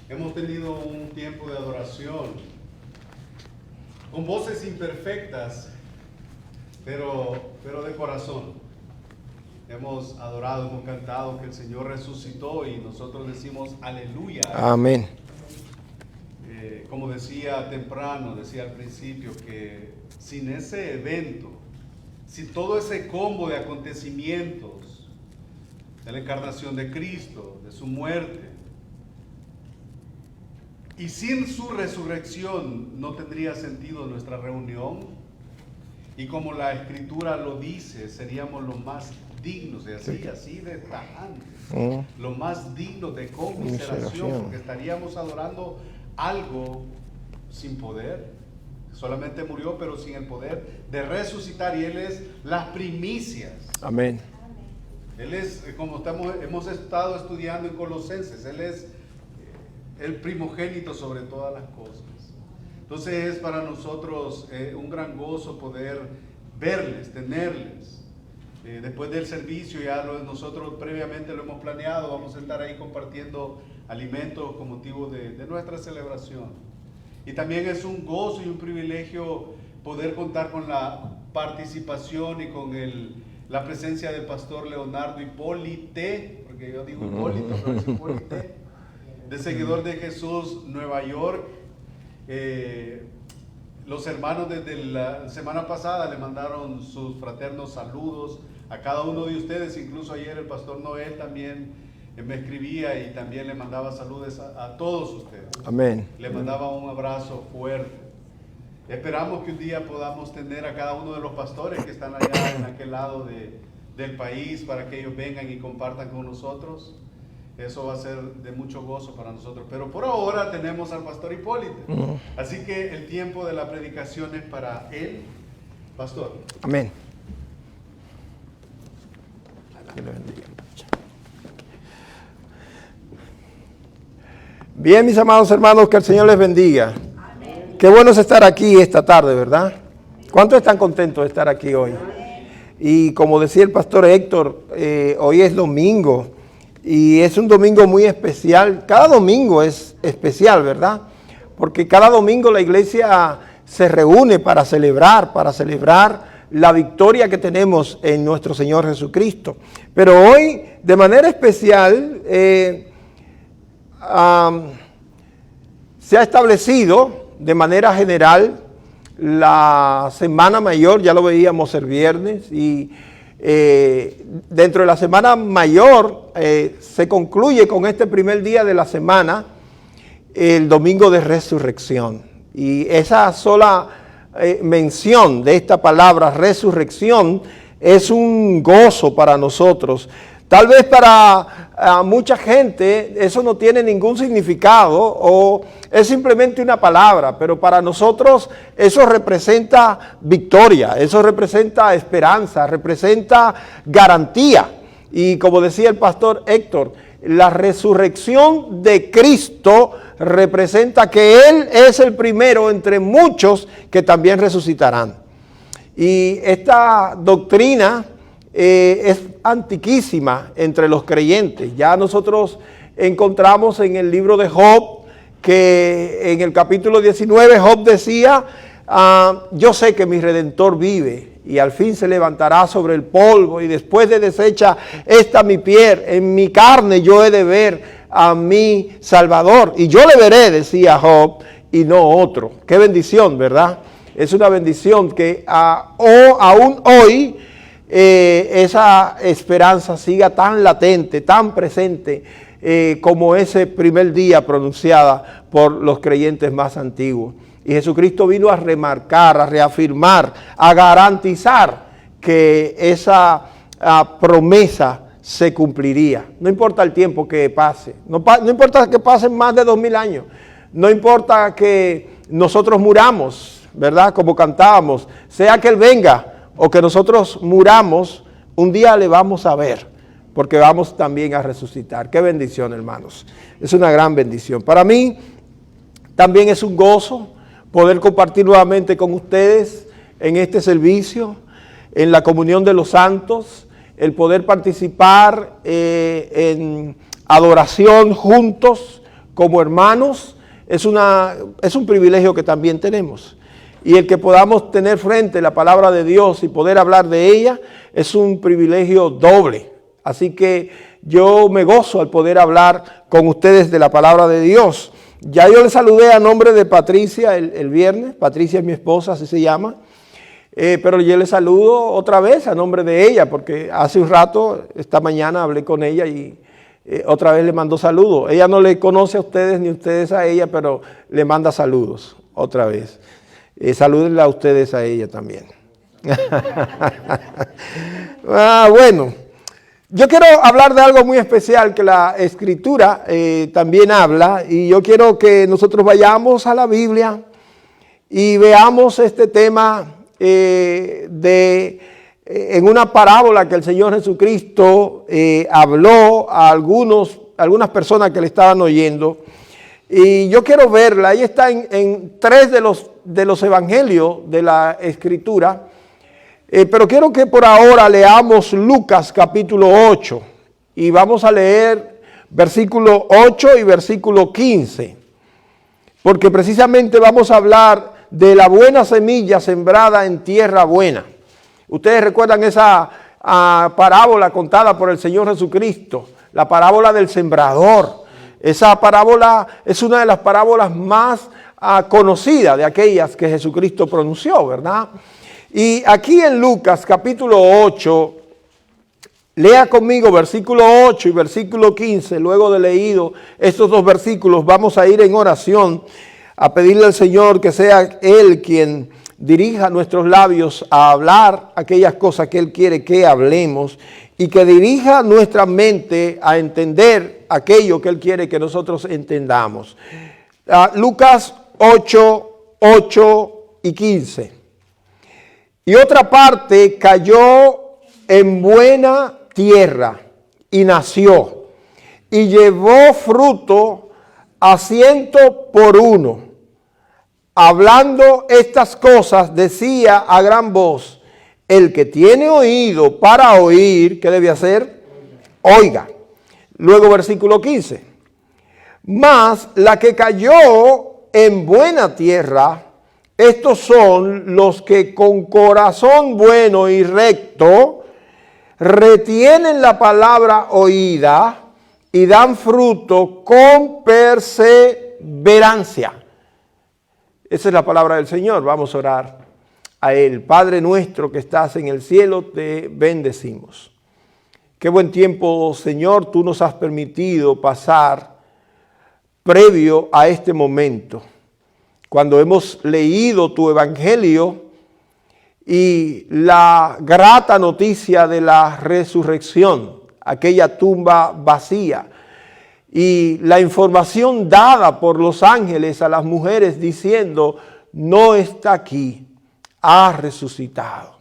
Hemos tenido un tiempo de adoración con voces imperfectas, pero de corazón. Hemos adorado, hemos cantado que el Señor resucitó y nosotros decimos aleluya. Amén. Como decía temprano, decía al principio, que sin ese evento, sin todo ese combo de acontecimientos, de la encarnación de Cristo, de su muerte, y sin su resurrección no tendría sentido nuestra reunión. Y como la Escritura lo dice, seríamos los más dignos, de así de tajante, los más dignos de conmiseración, porque estaríamos adorando algo sin poder. Solamente murió, pero sin el poder de resucitar, y Él es las primicias. Amén. Él es, como hemos estado estudiando en Colosenses, Él es el primogénito sobre todas las cosas. Entonces es para nosotros un gran gozo poder verles, tenerles. Después del servicio, nosotros previamente lo hemos planeado, vamos a estar ahí compartiendo alimentos con motivo de nuestra celebración. Y también es un gozo y un privilegio poder contar con la participación y con la presencia del pastor Leonardo Hipólite, porque yo digo Hipólito, pero es Hipólite, de Seguidor de Jesús, Nueva York. Los hermanos desde la semana pasada le mandaron sus fraternos saludos a cada uno de ustedes. Incluso ayer el pastor Noel también me escribía y también le mandaba saludos a todos ustedes. Amén. Le mandaba un abrazo fuerte. Esperamos que un día podamos tener a cada uno de los pastores que están allá en aquel lado del país, para que ellos vengan y compartan con nosotros. Eso va a ser de mucho gozo para nosotros. Pero por ahora tenemos al pastor Hipólito. Así que el tiempo de la predicación es para él. Pastor. Amén. Que le bendiga. Bien, mis amados hermanos, que el Señor les bendiga. Amén. Qué bueno es estar aquí esta tarde, ¿verdad? ¿Cuántos están contentos de estar aquí hoy? Amén. Y como decía el pastor Héctor, hoy es domingo. Y es un domingo muy especial. Cada domingo es especial, ¿verdad? Porque cada domingo la iglesia se reúne para celebrar la victoria que tenemos en nuestro Señor Jesucristo. Pero hoy, de manera especial, se ha establecido de manera general la Semana Mayor. Ya lo veíamos el viernes, y dentro de la Semana Mayor se concluye con este primer día de la semana, el domingo de resurrección. Y esa sola mención de esta palabra resurrección es un gozo para nosotros. Tal vez para mucha gente eso no tiene ningún significado o es simplemente una palabra, pero para nosotros eso representa victoria, eso representa esperanza, representa garantía. Y como decía el pastor Héctor, la resurrección de Cristo representa que Él es el primero entre muchos que también resucitarán. Y esta doctrina es antiquísima entre los creyentes. Ya nosotros encontramos en el libro de Job que en el capítulo 19 Job decía, yo sé que mi Redentor vive y al fin se levantará sobre el polvo, y después de deshecha esta mi piel, en mi carne yo he de ver a mi Salvador, y yo le veré, decía Job, y no otro. Qué bendición, ¿verdad? Es una bendición que aún hoy esa esperanza siga tan latente, tan presente como ese primer día pronunciada por los creyentes más antiguos. Y Jesucristo vino a remarcar, a reafirmar, a garantizar que esa promesa se cumpliría. No importa el tiempo que pase, no importa que pasen más de 2000 años, no importa que nosotros muramos, ¿verdad? Como cantábamos, sea que Él venga o que nosotros muramos, un día le vamos a ver, porque vamos también a resucitar. Qué bendición, hermanos. Es una gran bendición. Para mí también es un gozo poder compartir nuevamente con ustedes en este servicio, en la comunión de los santos, el poder participar en adoración juntos como hermanos, es un privilegio que también tenemos. Y el que podamos tener frente la palabra de Dios y poder hablar de ella es un privilegio doble. Así que yo me gozo al poder hablar con ustedes de la palabra de Dios. Ya yo les saludé a nombre de Patricia el viernes. Patricia es mi esposa, así se llama. Pero yo les saludo otra vez a nombre de ella, porque hace un rato, esta mañana, hablé con ella y otra vez le mandó saludos. Ella no le conoce a ustedes ni ustedes a ella, pero le manda saludos otra vez. Salúdenla a ustedes a ella también. Bueno, yo quiero hablar de algo muy especial que la Escritura también habla, y yo quiero que nosotros vayamos a la Biblia y veamos este tema en una parábola que el Señor Jesucristo habló a algunas personas que le estaban oyendo. Y yo quiero verla. Ahí está en 3 de los evangelios de la Escritura. Pero quiero que por ahora leamos Lucas capítulo 8. Y vamos a leer versículo 8 y versículo 15. Porque precisamente vamos a hablar de la buena semilla sembrada en tierra buena. Ustedes recuerdan esa parábola contada por el Señor Jesucristo, la parábola del sembrador. Esa parábola es una de las parábolas más conocidas de aquellas que Jesucristo pronunció, ¿verdad? Y aquí en Lucas capítulo 8, lea conmigo versículo 8 y versículo 15. Luego de leído estos 2 versículos, vamos a ir en oración a pedirle al Señor que sea Él quien dirija nuestros labios a hablar aquellas cosas que Él quiere que hablemos, y que dirija nuestra mente a entender aquello que Él quiere que nosotros entendamos. Lucas 8, 8 y 15. Y otra parte cayó en buena tierra y nació, y llevó fruto a 100 por 1. Hablando estas cosas, decía a gran voz: el que tiene oído para oír, ¿qué debe hacer? Oiga. Luego versículo 15. Mas la que cayó en buena tierra, estos son los que con corazón bueno y recto retienen la palabra oída y dan fruto con perseverancia. Esa es la palabra del Señor. Vamos a orar a Él. Padre nuestro que estás en el cielo, te bendecimos. Qué buen tiempo, Señor, tú nos has permitido pasar previo a este momento, cuando hemos leído tu evangelio y la grata noticia de la resurrección, aquella tumba vacía, y la información dada por los ángeles a las mujeres diciendo: no está aquí, ha resucitado.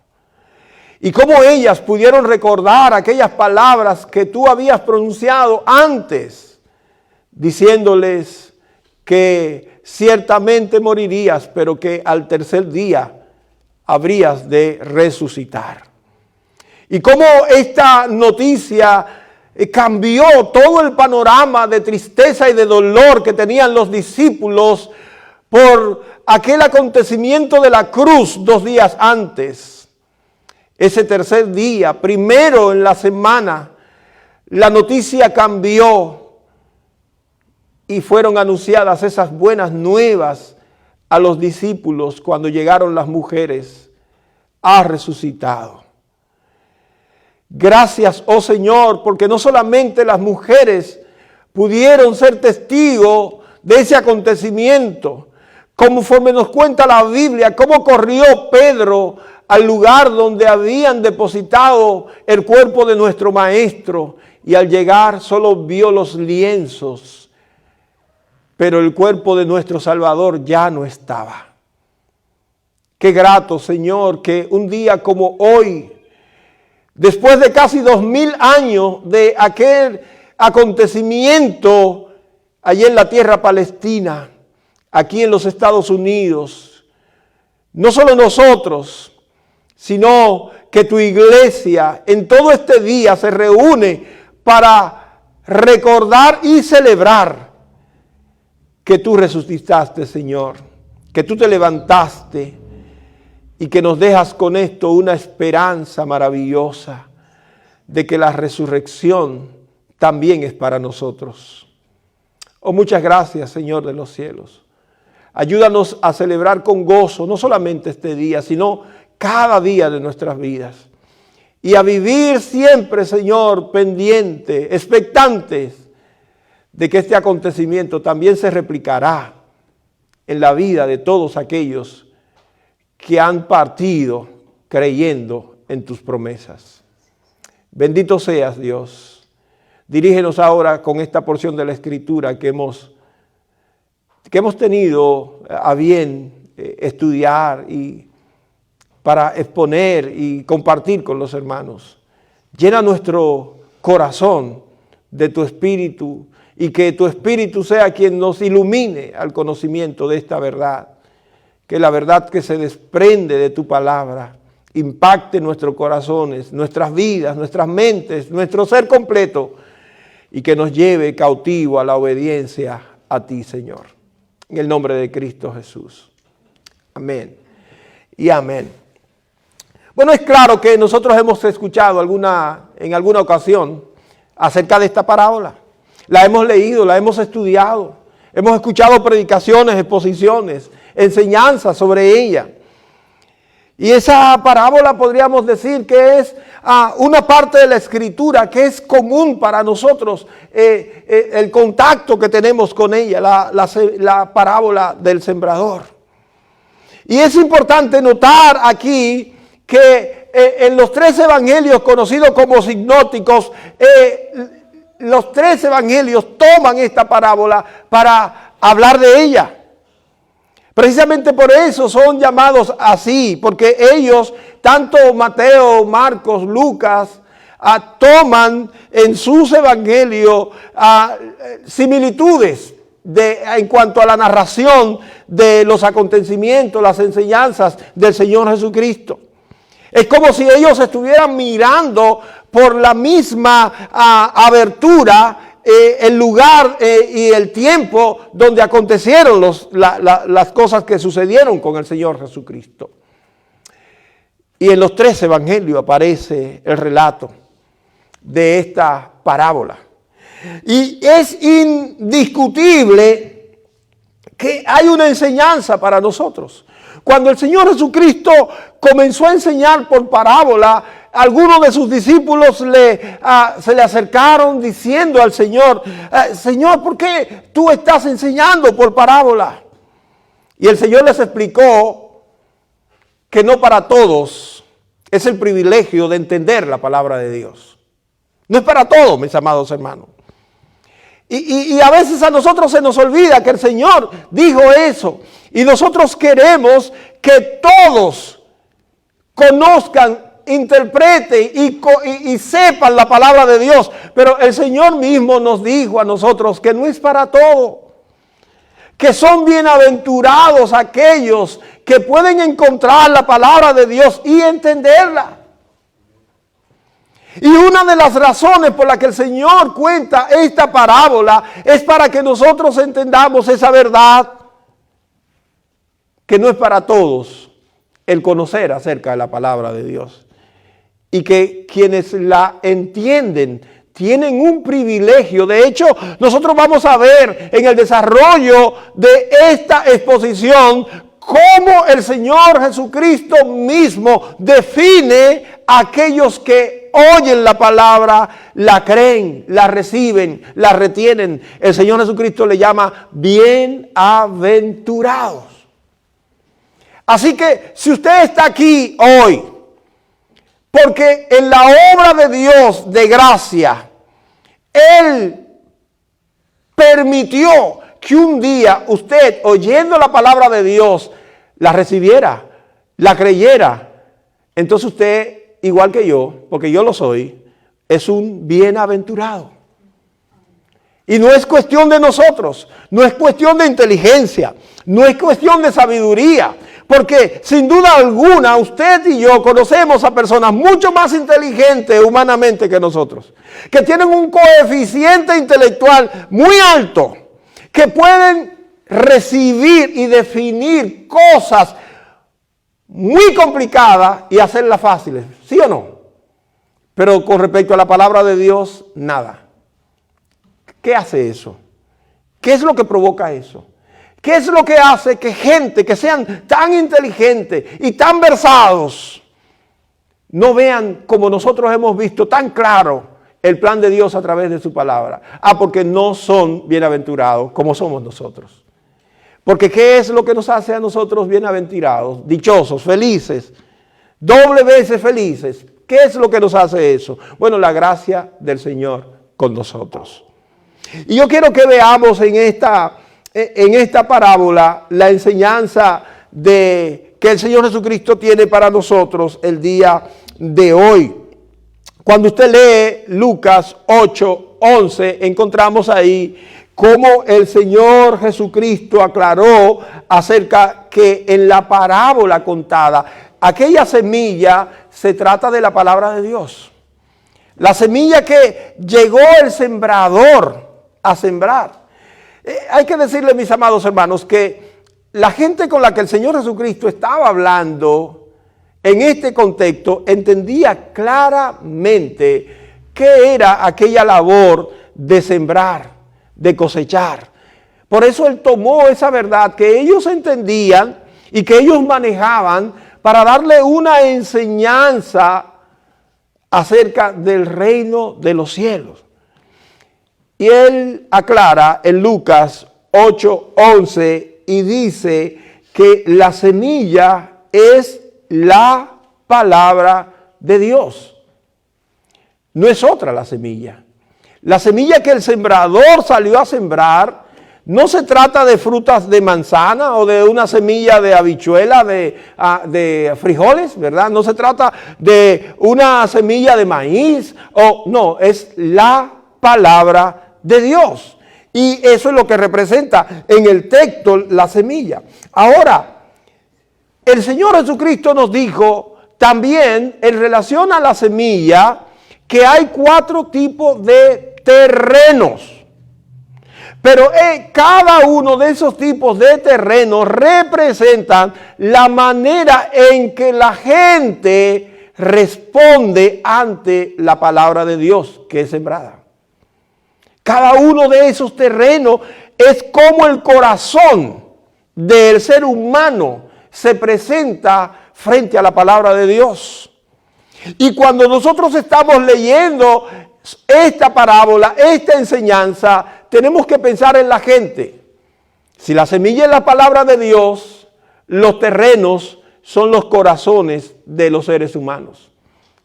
Y cómo ellas pudieron recordar aquellas palabras que tú habías pronunciado antes, diciéndoles que ciertamente morirías, pero que al tercer día habrías de resucitar. Y cómo esta noticia cambió todo el panorama de tristeza y de dolor que tenían los discípulos por aquel acontecimiento de la cruz 2 días antes. Ese tercer día, primero en la semana, la noticia cambió y fueron anunciadas esas buenas nuevas a los discípulos cuando llegaron las mujeres. Ha resucitado. Gracias, oh Señor, porque no solamente las mujeres pudieron ser testigos de ese acontecimiento, conforme nos cuenta la Biblia, cómo corrió Pedro al lugar donde habían depositado el cuerpo de nuestro maestro, y al llegar solo vio los lienzos, pero el cuerpo de nuestro Salvador ya no estaba. Qué grato, Señor, que un día como hoy, después de casi 2000 años de aquel acontecimiento allí en la tierra palestina, aquí en los Estados Unidos, no solo nosotros, sino que tu iglesia en todo este día se reúne para recordar y celebrar que tú resucitaste, Señor, que tú te levantaste y que nos dejas con esto una esperanza maravillosa de que la resurrección también es para nosotros. Oh, muchas gracias, Señor de los cielos. Ayúdanos a celebrar con gozo, no solamente este día, sino cada día de nuestras vidas. Y a vivir siempre, Señor, pendientes, expectantes de que este acontecimiento también se replicará en la vida de todos aquellos que han partido creyendo en tus promesas. Bendito seas, Dios. Dirígenos ahora con esta porción de la Escritura que hemos tenido a bien estudiar y para exponer y compartir con los hermanos. Llena nuestro corazón de tu Espíritu y que tu Espíritu sea quien nos ilumine al conocimiento de esta verdad. Que la verdad que se desprende de tu palabra impacte nuestros corazones, nuestras vidas, nuestras mentes, nuestro ser completo y que nos lleve cautivo a la obediencia a ti, Señor. En el nombre de Cristo Jesús. Amén y amén. Bueno, es claro que nosotros hemos escuchado en alguna ocasión acerca de esta parábola. La hemos leído, la hemos estudiado. Hemos escuchado predicaciones, exposiciones, enseñanzas sobre ella. Y esa parábola podríamos decir que es una parte de la Escritura que es común para nosotros, el contacto que tenemos con ella, la parábola del sembrador. Y es importante notar aquí que en los 3 evangelios conocidos como sinópticos, los 3 evangelios toman esta parábola para hablar de ella. Precisamente por eso son llamados así, porque ellos, tanto Mateo, Marcos, Lucas, toman en sus evangelios similitudes en cuanto a la narración de los acontecimientos, las enseñanzas del Señor Jesucristo. Es como si ellos estuvieran mirando por la misma abertura el lugar y el tiempo donde acontecieron las cosas que sucedieron con el Señor Jesucristo. Y en los 3 evangelios aparece el relato de esta parábola. Y es indiscutible que hay una enseñanza para nosotros. Cuando el Señor Jesucristo comenzó a enseñar por parábola, algunos de sus discípulos se le acercaron diciendo al Señor, Señor, ¿por qué tú estás enseñando por parábola? Y el Señor les explicó que no para todos es el privilegio de entender la palabra de Dios. No es para todos, mis amados hermanos. Y a veces a nosotros se nos olvida que el Señor dijo eso. Y nosotros queremos que todos conozcan, interpreten y sepan la palabra de Dios. Pero el Señor mismo nos dijo a nosotros que no es para todo. Que son bienaventurados aquellos que pueden encontrar la palabra de Dios y entenderla. Y una de las razones por las que el Señor cuenta esta parábola es para que nosotros entendamos esa verdad, que no es para todos el conocer acerca de la palabra de Dios. Y que quienes la entienden tienen un privilegio. De hecho, nosotros vamos a ver en el desarrollo de esta exposición cómo el Señor Jesucristo mismo define a aquellos que oyen la palabra, la creen, la reciben, la retienen. El Señor Jesucristo le llama bienaventurados. Así que si usted está aquí hoy, porque en la obra de Dios de gracia, Él permitió que un día usted, oyendo la palabra de Dios, la recibiera, la creyera, entonces usted, igual que yo, porque yo lo soy, es un bienaventurado. Y no es cuestión de nosotros, no es cuestión de inteligencia, no es cuestión de sabiduría, porque sin duda alguna usted y yo conocemos a personas mucho más inteligentes humanamente que nosotros, que tienen un coeficiente intelectual muy alto, que pueden recibir y definir cosas muy complicadas y hacerlas fáciles, ¿sí o no? Pero con respecto a la palabra de Dios, nada. ¿Qué hace eso? ¿Qué es lo que provoca eso? ¿Qué es lo que hace que gente que sean tan inteligentes y tan versados no vean como nosotros hemos visto tan claro el plan de Dios a través de su palabra? Porque no son bienaventurados como somos nosotros. Porque ¿qué es lo que nos hace a nosotros bienaventurados, dichosos, felices, doble veces felices? ¿Qué es lo que nos hace eso? Bueno, la gracia del Señor con nosotros. Y yo quiero que veamos en esta parábola la enseñanza que el Señor Jesucristo tiene para nosotros el día de hoy. Cuando usted lee Lucas 8:11, encontramos ahí cómo el Señor Jesucristo aclaró acerca que en la parábola contada, aquella semilla se trata de la palabra de Dios. La semilla que llegó el sembrador a sembrar. Hay que decirle, mis amados hermanos, que la gente con la que el Señor Jesucristo estaba hablando en este contexto entendía claramente qué era aquella labor de sembrar, de cosechar. Por eso Él tomó esa verdad que ellos entendían y que ellos manejaban para darle una enseñanza acerca del reino de los cielos. Y Él aclara en Lucas 8:11 y dice que la semilla es la palabra de Dios. No es otra la semilla. La semilla que el sembrador salió a sembrar no se trata de frutas de manzana o de una semilla de habichuela, de frijoles, ¿verdad? No se trata de una semilla de maíz, no, es la palabra de Dios. Y eso es lo que representa en el texto la semilla. Ahora, el Señor Jesucristo nos dijo también en relación a la semilla que hay 4 tipos de terrenos. Pero cada uno de esos tipos de terrenos representan la manera en que la gente responde ante la palabra de Dios que es sembrada. Cada uno de esos terrenos es como el corazón del ser humano se presenta frente a la palabra de Dios. Y cuando nosotros estamos leyendo esta parábola, esta enseñanza, tenemos que pensar en la gente. Si la semilla es la palabra de Dios, los terrenos son los corazones de los seres humanos.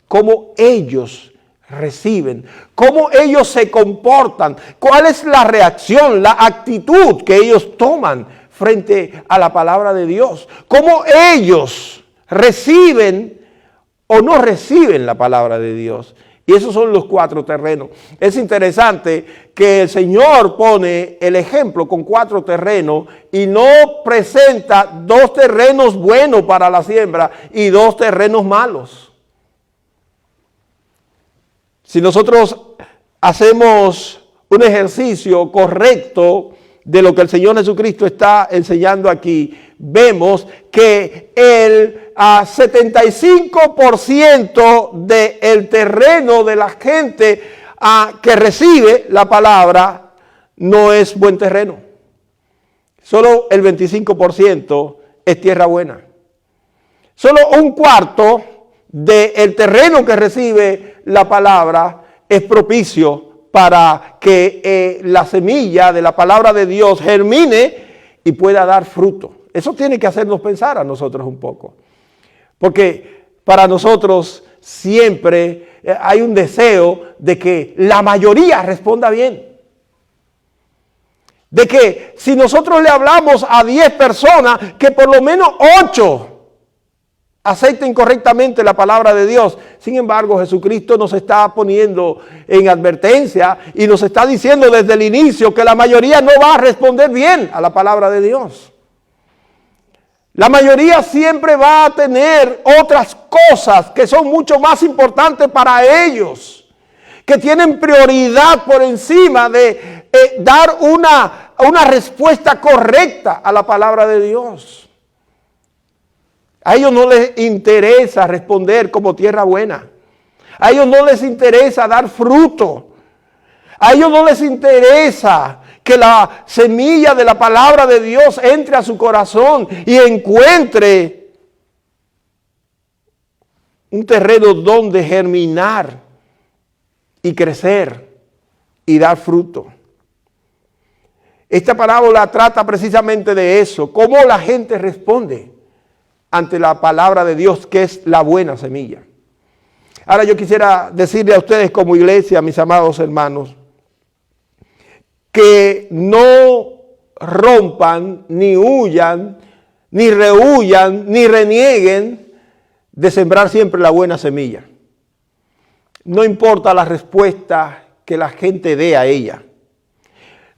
Cómo ellos reciben, cómo ellos se comportan, cuál es la reacción, la actitud que ellos toman frente a la palabra de Dios, cómo ellos reciben o no reciben la palabra de Dios. Y esos son los 4 terrenos. Es interesante que el Señor pone el ejemplo con 4 terrenos y no presenta 2 terrenos buenos para la siembra y 2 terrenos malos. Si nosotros hacemos un ejercicio correcto de lo que el Señor Jesucristo está enseñando aquí, vemos que el 75% del terreno de la gente que recibe la palabra no es buen terreno. Solo el 25% es tierra buena. Solo un cuarto del terreno que recibe la palabra es propicio para que la semilla de la palabra de Dios germine y pueda dar fruto. Eso tiene que hacernos pensar a nosotros un poco. Porque para nosotros siempre hay un deseo de que la mayoría responda bien. De que si nosotros le hablamos a 10 personas, que por lo menos 8 acepten correctamente la palabra de Dios. Sin embargo, Jesucristo nos está poniendo en advertencia y nos está diciendo desde el inicio que la mayoría no va a responder bien a la palabra de Dios. La mayoría siempre va a tener otras cosas que son mucho más importantes para ellos, que tienen prioridad por encima de dar una una respuesta correcta a la palabra de Dios. A ellos no les interesa responder como tierra buena. A ellos no les interesa dar fruto. A ellos no les interesa que la semilla de la palabra de Dios entre a su corazón y encuentre un terreno donde germinar y crecer y dar fruto. Esta parábola trata precisamente de eso, cómo la gente responde ante la palabra de Dios, que es la buena semilla. Ahora yo quisiera decirle a ustedes como iglesia, mis amados hermanos, que no rompan, ni huyan, ni rehuyan, ni renieguen de sembrar siempre la buena semilla. No importa la respuesta que la gente dé a ella.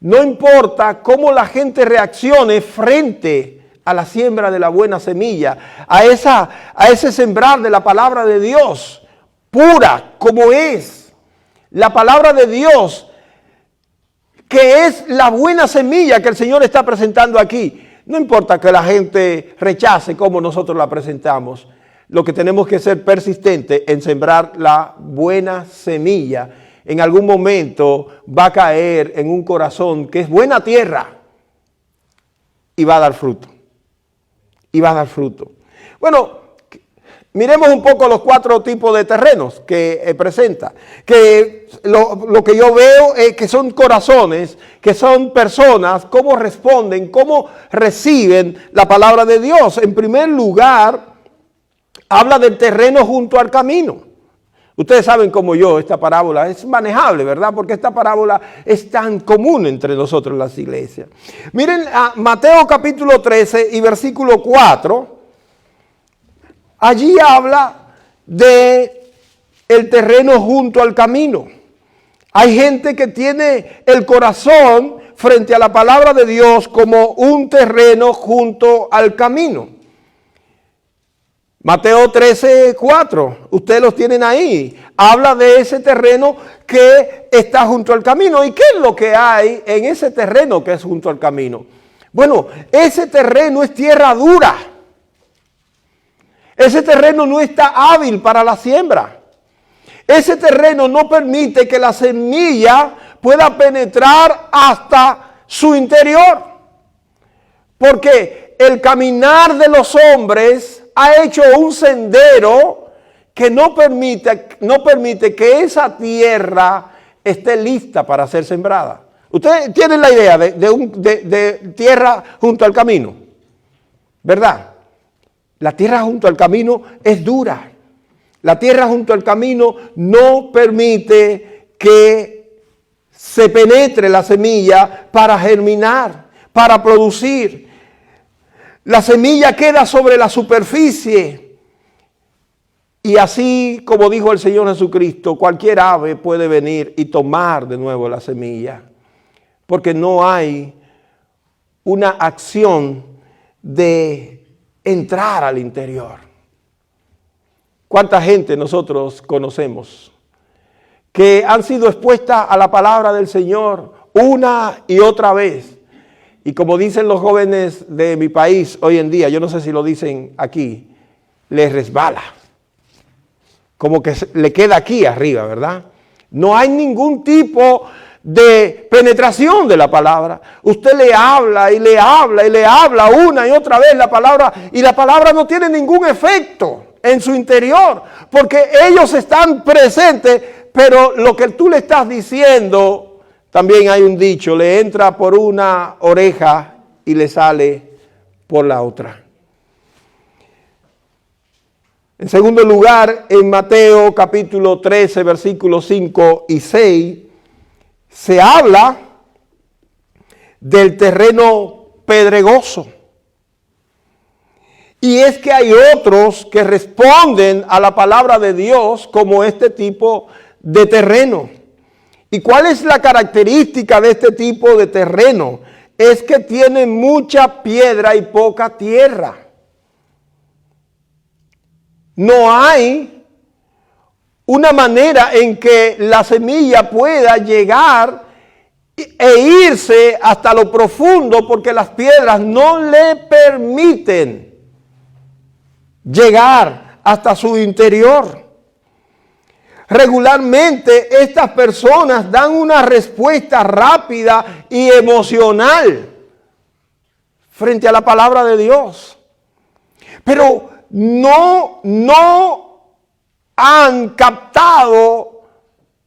No importa cómo la gente reaccione frente a la siembra de la buena semilla, a ese sembrar de la palabra de Dios, pura como es. La palabra de Dios, que es la buena semilla que el Señor está presentando aquí. No importa que la gente rechace como nosotros la presentamos. Lo que tenemos que ser persistentes en sembrar la buena semilla. En algún momento va a caer en un corazón que es buena tierra y va a dar fruto. Y va a dar fruto. Bueno, miremos un poco los 4 tipos de terrenos que presenta. Que lo que yo veo es que son corazones, que son personas, cómo responden, cómo reciben la palabra de Dios. En primer lugar, habla del terreno junto al camino. Ustedes saben como yo, esta parábola es manejable, ¿verdad? Porque esta parábola es tan común entre nosotros en las iglesias. Miren a Mateo capítulo 13 y versículo 4. Allí habla de el terreno junto al camino. Hay gente que tiene el corazón frente a la palabra de Dios como un terreno junto al camino. Mateo 13, 4, ustedes los tienen ahí. Habla de ese terreno que está junto al camino. ¿Y qué es lo que hay en ese terreno que es junto al camino? Bueno, ese terreno es tierra dura. Ese terreno no está hábil para la siembra. Ese terreno no permite que la semilla pueda penetrar hasta su interior. Porque el caminar de los hombres ha hecho un sendero que no permite que esa tierra esté lista para ser sembrada. Ustedes tienen la idea de tierra junto al camino, ¿verdad? La tierra junto al camino es dura. La tierra junto al camino no permite que se penetre la semilla para germinar, para producir. La semilla queda sobre la superficie y así como dijo el Señor Jesucristo, cualquier ave puede venir y tomar de nuevo la semilla, porque no hay una acción de entrar al interior. ¿Cuánta gente nosotros conocemos que han sido expuestas a la palabra del Señor una y otra vez? Y como dicen los jóvenes de mi país hoy en día, yo no sé si lo dicen aquí, les resbala. Como que le queda aquí arriba, ¿verdad? No hay ningún tipo de penetración de la palabra. Usted le habla y le habla y le habla una y otra vez la palabra y la palabra no tiene ningún efecto en su interior porque ellos están presentes, pero lo que tú le estás diciendo... También hay un dicho, le entra por una oreja y le sale por la otra. En segundo lugar, en Mateo capítulo 13, versículos 5 y 6, se habla del terreno pedregoso. Y es que hay otros que responden a la palabra de Dios como este tipo de terreno. ¿Y cuál es la característica de este tipo de terreno? Es que tiene mucha piedra y poca tierra. No hay una manera en que la semilla pueda llegar e irse hasta lo profundo porque las piedras no le permiten llegar hasta su interior. Regularmente estas personas dan una respuesta rápida y emocional frente a la palabra de Dios, pero no han captado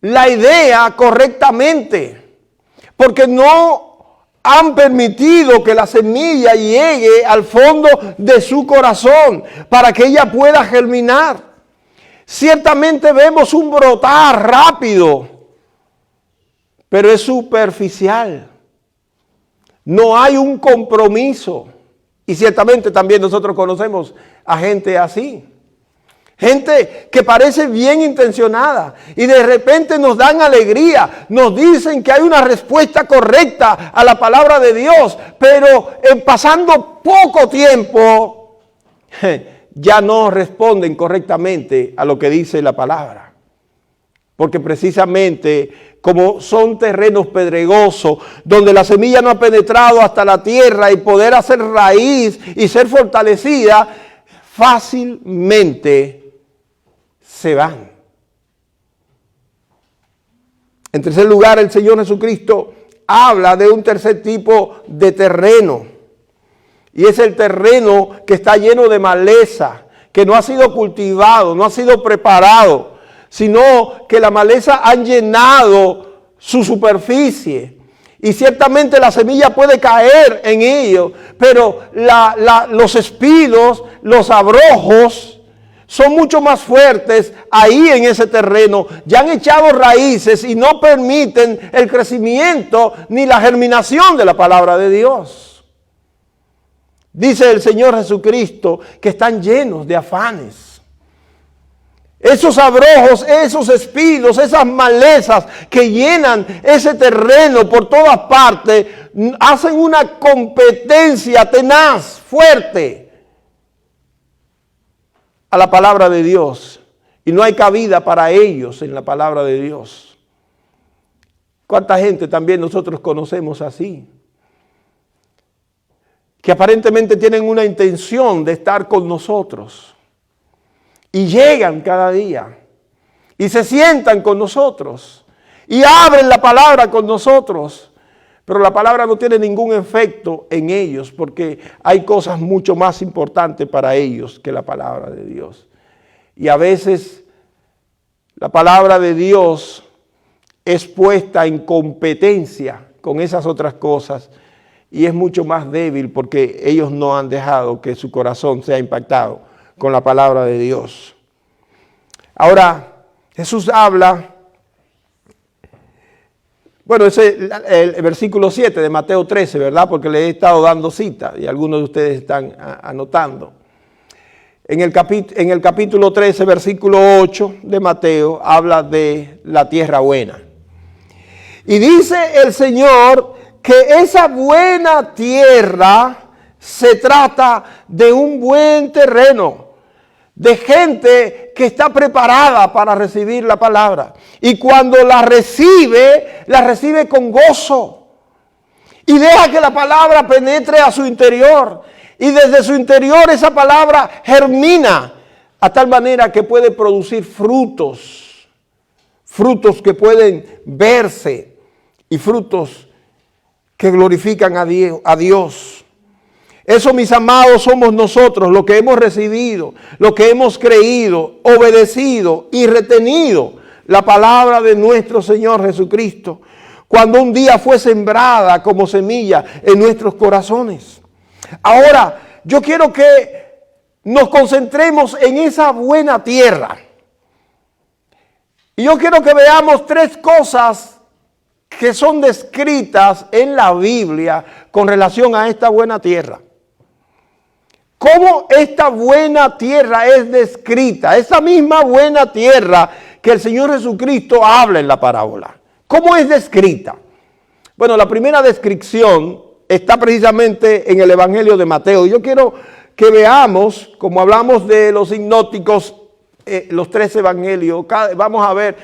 la idea correctamente, porque no han permitido que la semilla llegue al fondo de su corazón para que ella pueda germinar. Ciertamente vemos un brotar rápido, pero es superficial. No hay un compromiso. Y ciertamente también nosotros conocemos a gente así. Gente que parece bien intencionada y de repente nos dan alegría, nos dicen que hay una respuesta correcta a la palabra de Dios, pero pasando poco tiempo ya no responden correctamente a lo que dice la palabra. Porque precisamente como son terrenos pedregosos, donde la semilla no ha penetrado hasta la tierra y poder hacer raíz y ser fortalecida, fácilmente se van. En tercer lugar, el Señor Jesucristo habla de un tercer tipo de terreno. Y es el terreno que está lleno de maleza, que no ha sido cultivado, no ha sido preparado, sino que la maleza ha llenado su superficie. Y ciertamente la semilla puede caer en ello, pero los espinos, los abrojos, son mucho más fuertes ahí en ese terreno. Ya han echado raíces y no permiten el crecimiento ni la germinación de la palabra de Dios. Dice el Señor Jesucristo que están llenos de afanes. Esos abrojos, esos espinos, esas malezas que llenan ese terreno por todas partes, hacen una competencia tenaz, fuerte a la palabra de Dios. Y no hay cabida para ellos en la palabra de Dios. ¿Cuánta gente también nosotros conocemos así? Que aparentemente tienen una intención de estar con nosotros. Y llegan cada día. Y se sientan con nosotros. Y abren la palabra con nosotros. Pero la palabra no tiene ningún efecto en ellos. Porque hay cosas mucho más importantes para ellos que la palabra de Dios. Y a veces la palabra de Dios es puesta en competencia con esas otras cosas. Y es mucho más débil porque ellos no han dejado que su corazón sea impactado con la palabra de Dios. Ahora, Jesús habla, bueno, ese es el versículo 7 de Mateo 13, ¿verdad? Porque le he estado dando cita y algunos de ustedes están anotando. En el capítulo 13, versículo 8 de Mateo, habla de la tierra buena. Y dice el Señor que esa buena tierra se trata de un buen terreno, de gente que está preparada para recibir la palabra. Y cuando la recibe con gozo. Y deja que la palabra penetre a su interior. Y desde su interior esa palabra germina a tal manera que puede producir frutos. Frutos que pueden verse y frutos que glorifican a Dios. Eso, mis amados, somos nosotros, lo que hemos recibido, lo que hemos creído, obedecido y retenido la palabra de nuestro Señor Jesucristo, cuando un día fue sembrada como semilla en nuestros corazones. Ahora, yo quiero que nos concentremos en esa buena tierra. Y yo quiero que veamos tres cosas que son descritas en la Biblia con relación a esta buena tierra. ¿Cómo esta buena tierra es descrita? Esa misma buena tierra que el Señor Jesucristo habla en la parábola. ¿Cómo es descrita? Bueno, la primera descripción está precisamente en el Evangelio de Mateo. Yo quiero que veamos, como hablamos de los sinópticos, los tres evangelios, vamos a ver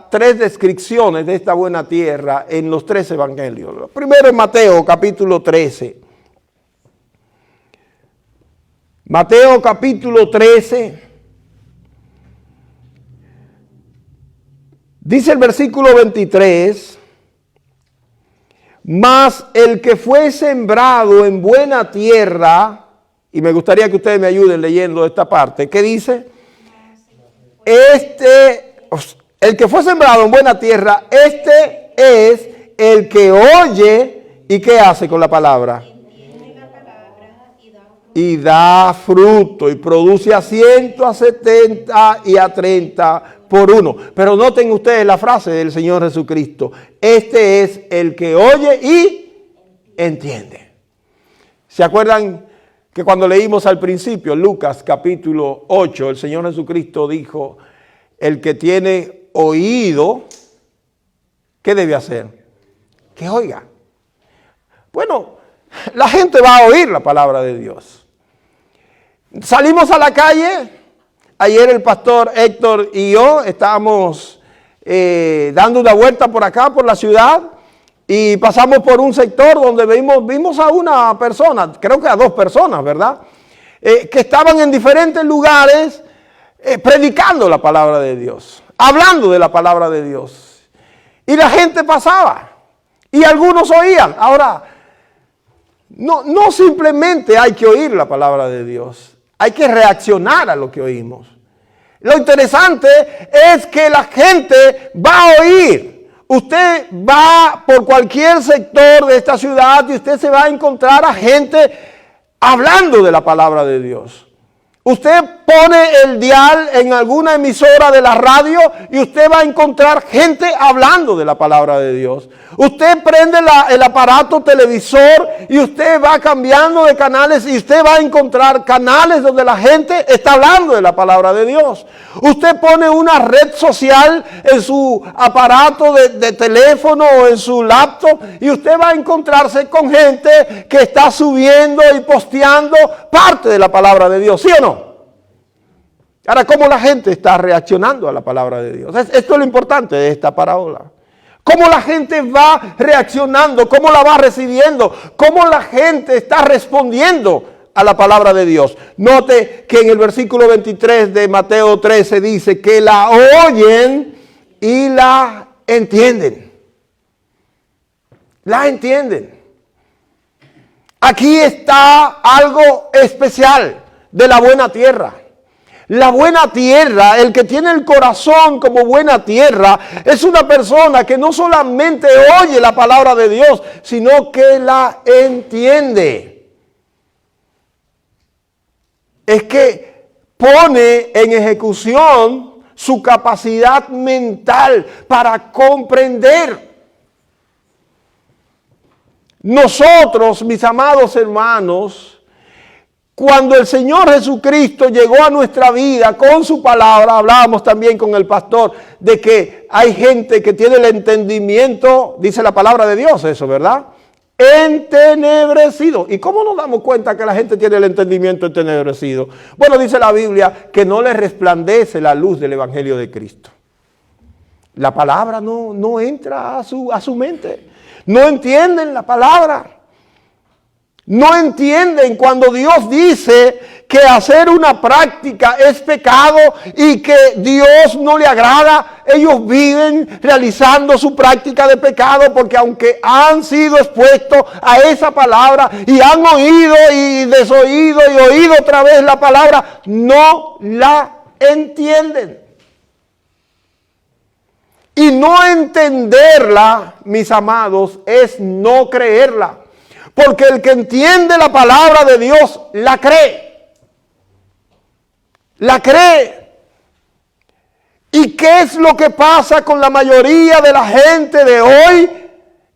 tres descripciones de esta buena tierra en los 3 evangelios. Primero en Mateo capítulo 13. Mateo capítulo 13. Dice el versículo 23. Mas el que fue sembrado en buena tierra, y me gustaría que ustedes me ayuden leyendo esta parte, ¿qué dice? El que fue sembrado en buena tierra, este es el que oye y ¿qué hace con la palabra? Y da fruto y produce a 100, a 70 y a 30 por uno. Pero noten ustedes la frase del Señor Jesucristo. Este es el que oye y entiende. ¿Se acuerdan que cuando leímos al principio, Lucas capítulo 8, el Señor Jesucristo dijo, el que tiene oído, ¿qué debe hacer? Que oiga. Bueno, la gente va a oír la palabra de Dios. Salimos a la calle. Ayer el pastor Héctor y yo estábamos dando una vuelta por acá, por la ciudad, y pasamos por un sector donde vimos a una persona, creo que a 2 personas, ¿verdad? Que estaban en diferentes lugares predicando la palabra de Dios, hablando de la palabra de Dios. Y la gente pasaba y algunos oían. Ahora, no simplemente hay que oír la palabra de Dios. Hay que reaccionar a lo que oímos. Lo interesante es que la gente va a oír. Usted va por cualquier sector de esta ciudad y usted se va a encontrar a gente hablando de la palabra de Dios. Usted pone el dial en alguna emisora de la radio y usted va a encontrar gente hablando de la palabra de Dios. Usted prende el aparato televisor y usted va cambiando de canales y usted va a encontrar canales donde la gente está hablando de la palabra de Dios. Usted pone una red social en su aparato de teléfono o en su laptop y usted va a encontrarse con gente que está subiendo y posteando parte de la palabra de Dios, ¿sí o no? Ahora, ¿cómo la gente está reaccionando a la palabra de Dios? Esto es lo importante de esta parábola. ¿Cómo la gente va reaccionando? ¿Cómo la va recibiendo? ¿Cómo la gente está respondiendo a la palabra de Dios? Note que en el versículo 23 de Mateo 13 dice que la oyen y la entienden. La entienden. Aquí está algo especial de la buena tierra. La buena tierra, el que tiene el corazón como buena tierra, es una persona que no solamente oye la palabra de Dios, sino que la entiende. Es que pone en ejecución su capacidad mental para comprender. Nosotros, mis amados hermanos, cuando el Señor Jesucristo llegó a nuestra vida con su palabra, hablábamos también con el pastor de que hay gente que tiene el entendimiento, dice la palabra de Dios eso, ¿verdad? Entenebrecido. ¿Y cómo nos damos cuenta que la gente tiene el entendimiento entenebrecido? Bueno, dice la Biblia que no le resplandece la luz del Evangelio de Cristo. La palabra no entra a su mente. No entienden la palabra. No entienden cuando Dios dice que hacer una práctica es pecado y que Dios no le agrada. Ellos viven realizando su práctica de pecado porque aunque han sido expuestos a esa palabra y han oído y desoído y oído otra vez la palabra, no la entienden. Y no entenderla, mis amados, es no creerla. Porque el que entiende la palabra de Dios, la cree. La cree. ¿Y qué es lo que pasa con la mayoría de la gente de hoy?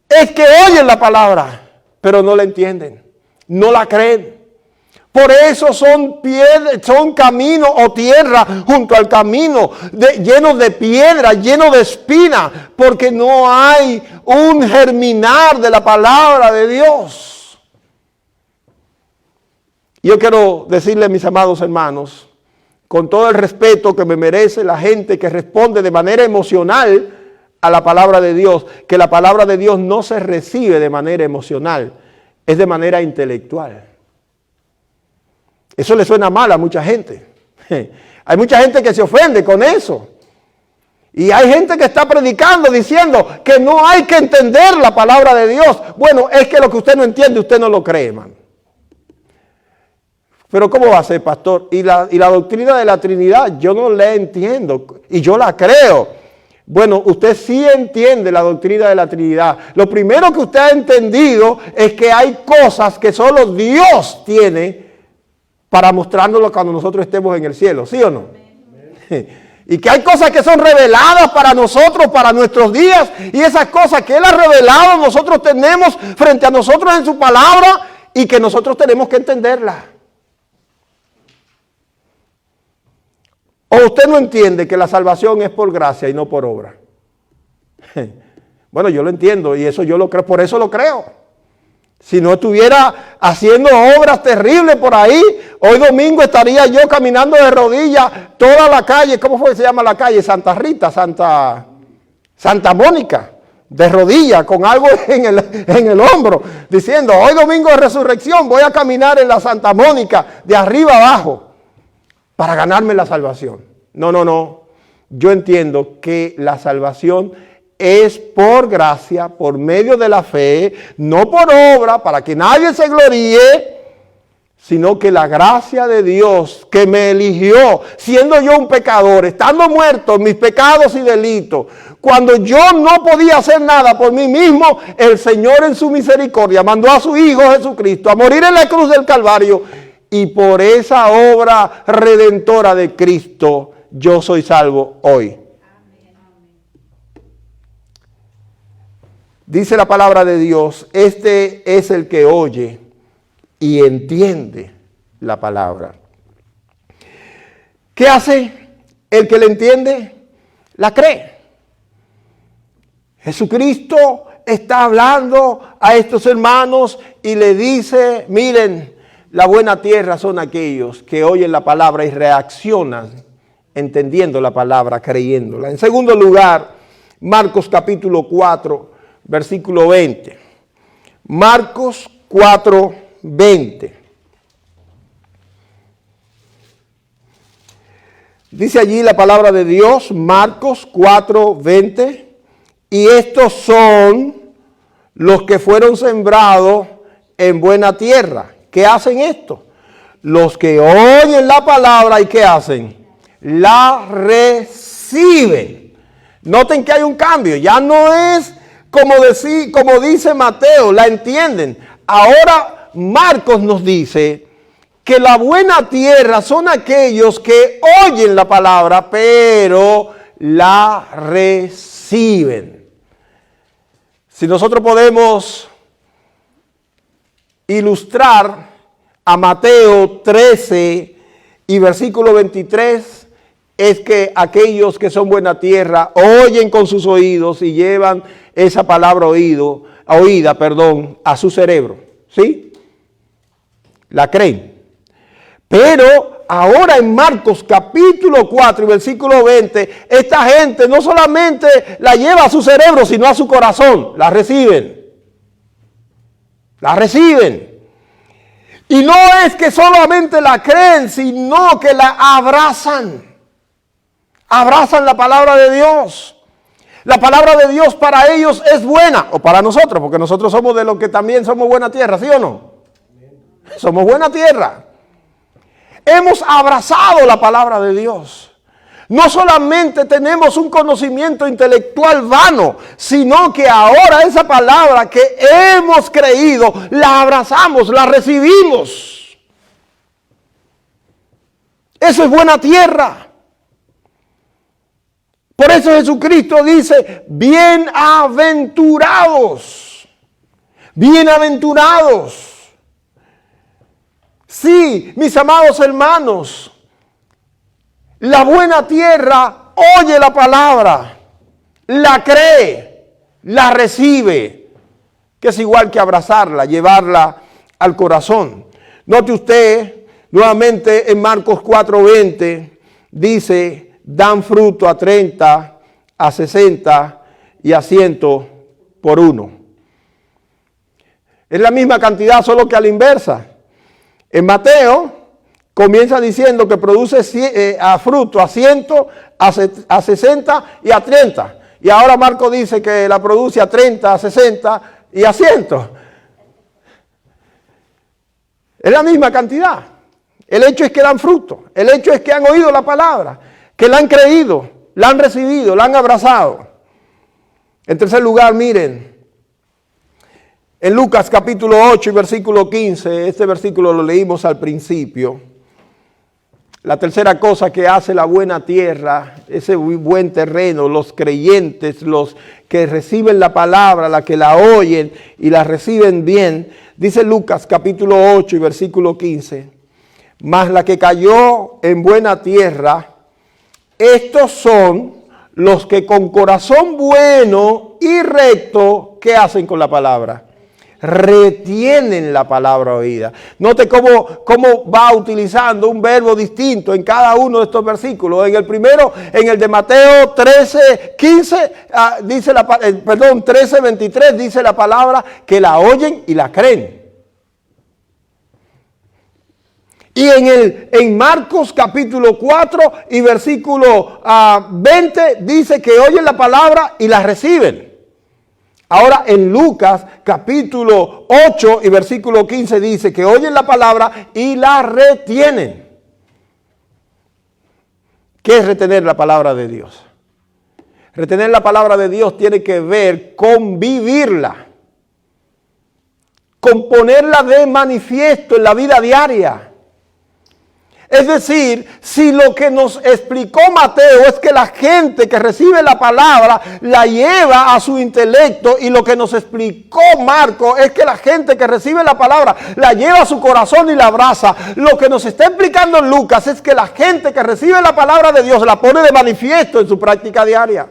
Es que oyen la palabra, pero no la entienden. No la creen. Por eso son caminos o tierra junto al camino, llenos de piedra, llenos de espina, porque no hay un germinar de la palabra de Dios. Yo quiero decirle, mis amados hermanos, con todo el respeto que me merece la gente que responde de manera emocional a la palabra de Dios, que la palabra de Dios no se recibe de manera emocional, es de manera intelectual. Eso le suena mal a mucha gente. Hay mucha gente que se ofende con eso. Y hay gente que está predicando diciendo que no hay que entender la palabra de Dios. Bueno, es que lo que usted no entiende, usted no lo cree, hermano. Pero ¿cómo va a ser, pastor? Y la doctrina de la Trinidad yo no la entiendo y yo la creo. Bueno, usted sí entiende la doctrina de la Trinidad. Lo primero que usted ha entendido es que hay cosas que solo Dios tiene para mostrárnoslo cuando nosotros estemos en el cielo, ¿sí o no? Y que hay cosas que son reveladas para nosotros, para nuestros días, y esas cosas que Él ha revelado nosotros tenemos frente a nosotros en su palabra y que nosotros tenemos que entenderla. ¿O usted no entiende que la salvación es por gracia y no por obra? Bueno, yo lo entiendo y eso yo lo creo, por eso lo creo. Si no estuviera haciendo obras terribles por ahí, hoy domingo estaría yo caminando de rodillas toda la calle. ¿Cómo fue que se llama la calle? Santa Rita, Santa Mónica, de rodillas con algo en el hombro, diciendo, hoy domingo de resurrección voy a caminar en la Santa Mónica, de arriba abajo, para ganarme la salvación. No. Yo entiendo que la salvación es por gracia, por medio de la fe, no por obra, para que nadie se gloríe, sino que la gracia de Dios que me eligió, siendo yo un pecador, estando muerto en mis pecados y delitos, cuando yo no podía hacer nada por mí mismo, el Señor en su misericordia mandó a su Hijo Jesucristo a morir en la cruz del Calvario, y por esa obra redentora de Cristo, yo soy salvo hoy. Dice la palabra de Dios, este es el que oye y entiende la palabra. ¿Qué hace el que le entiende? La cree. Jesucristo está hablando a estos hermanos y le dice, miren, la buena tierra son aquellos que oyen la palabra y reaccionan entendiendo la palabra, creyéndola. En segundo lugar, Marcos capítulo 4, versículo 20. Marcos 4, 20. Dice allí la palabra de Dios, Marcos 4, 20. Y estos son los que fueron sembrados en buena tierra. ¿Qué hacen esto? Los que oyen la palabra y ¿qué hacen? La reciben. Noten que hay un cambio. Ya no es como dice Mateo, la entienden. Ahora Marcos nos dice que la buena tierra son aquellos que oyen la palabra, pero la reciben. Si nosotros podemos ilustrar a Mateo 13 y versículo 23, es que aquellos que son buena tierra oyen con sus oídos y llevan esa palabra oída, a su cerebro, ¿sí? La creen. Pero ahora en Marcos capítulo 4 y versículo 20, esta gente no solamente la lleva a su cerebro, sino a su corazón. La reciben. La reciben. Y no es que solamente la creen, sino que la abrazan. Abrazan la palabra de Dios. La palabra de Dios para ellos es buena, o para nosotros, porque nosotros somos de los que también somos buena tierra, ¿sí o no? Somos buena tierra. Hemos abrazado la palabra de Dios. No solamente tenemos un conocimiento intelectual vano, sino que ahora esa palabra que hemos creído, la abrazamos, la recibimos. Eso es buena tierra. Por eso Jesucristo dice, bienaventurados, bienaventurados. Sí, mis amados hermanos, la buena tierra oye la palabra, la cree, la recibe, que es igual que abrazarla, llevarla al corazón. Note usted nuevamente en Marcos 4:20 dice, dan fruto a 30, a 60 y a 100 por uno. Es la misma cantidad, solo que a la inversa. En Mateo comienza diciendo que produce a fruto a 100, a 60 y a 30. Y ahora Marco dice que la produce a 30, a 60 y a 100. Es la misma cantidad. El hecho es que dan fruto. El hecho es que han oído la palabra, que la han creído, la han recibido, la han abrazado. En tercer lugar, miren, en Lucas capítulo 8 y versículo 15, este versículo lo leímos al principio. La tercera cosa que hace la buena tierra, ese buen terreno, los creyentes, los que reciben la palabra, la que la oyen y la reciben bien, dice Lucas capítulo 8 y versículo 15, mas la que cayó en buena tierra, estos son los que con corazón bueno y recto, ¿qué hacen con la palabra? Retienen la palabra oída. Note cómo va utilizando un verbo distinto en cada uno de estos versículos. En el primero, en el de Mateo 13, 15, 13, 23, dice la palabra que la oyen y la creen. Y en Marcos capítulo 4 y versículo 20 dice que oyen la palabra y la reciben. Ahora en Lucas capítulo 8 y versículo 15 dice que oyen la palabra y la retienen. ¿Qué es retener la palabra de Dios? Retener la palabra de Dios tiene que ver con vivirla, con ponerla de manifiesto en la vida diaria. Es decir, si lo que nos explicó Mateo es que la gente que recibe la palabra la lleva a su intelecto, y lo que nos explicó Marco es que la gente que recibe la palabra la lleva a su corazón y la abraza, lo que nos está explicando Lucas es que la gente que recibe la palabra de Dios la pone de manifiesto en su práctica diaria.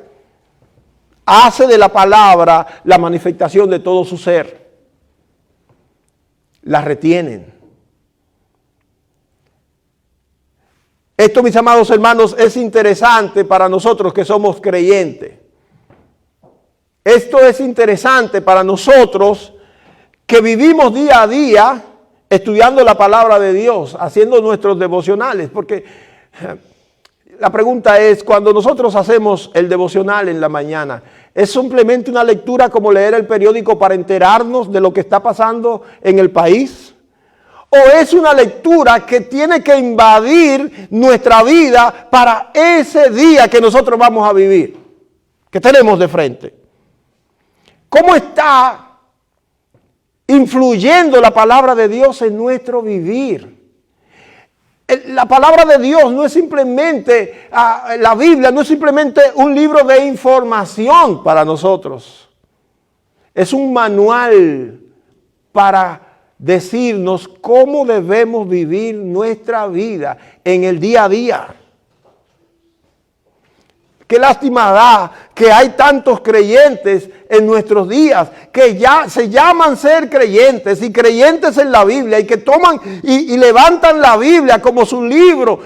Hace de la palabra la manifestación de todo su ser. La retienen. Esto, mis amados hermanos, es interesante para nosotros que somos creyentes. Esto es interesante para nosotros que vivimos día a día estudiando la palabra de Dios, haciendo nuestros devocionales. Porque la pregunta es, cuando nosotros hacemos el devocional en la mañana, ¿es simplemente una lectura como leer el periódico para enterarnos de lo que está pasando en el país? ¿O es una lectura que tiene que invadir nuestra vida para ese día que nosotros vamos a vivir, que tenemos de frente? ¿Cómo está influyendo la palabra de Dios en nuestro vivir? La palabra de Dios no es simplemente, la Biblia no es simplemente un libro de información para nosotros. Es un manual para decirnos cómo debemos vivir nuestra vida en el día a día. Qué lástima da que hay tantos creyentes en nuestros días que ya se llaman ser creyentes y creyentes en la Biblia, y que toman y levantan la Biblia como su libro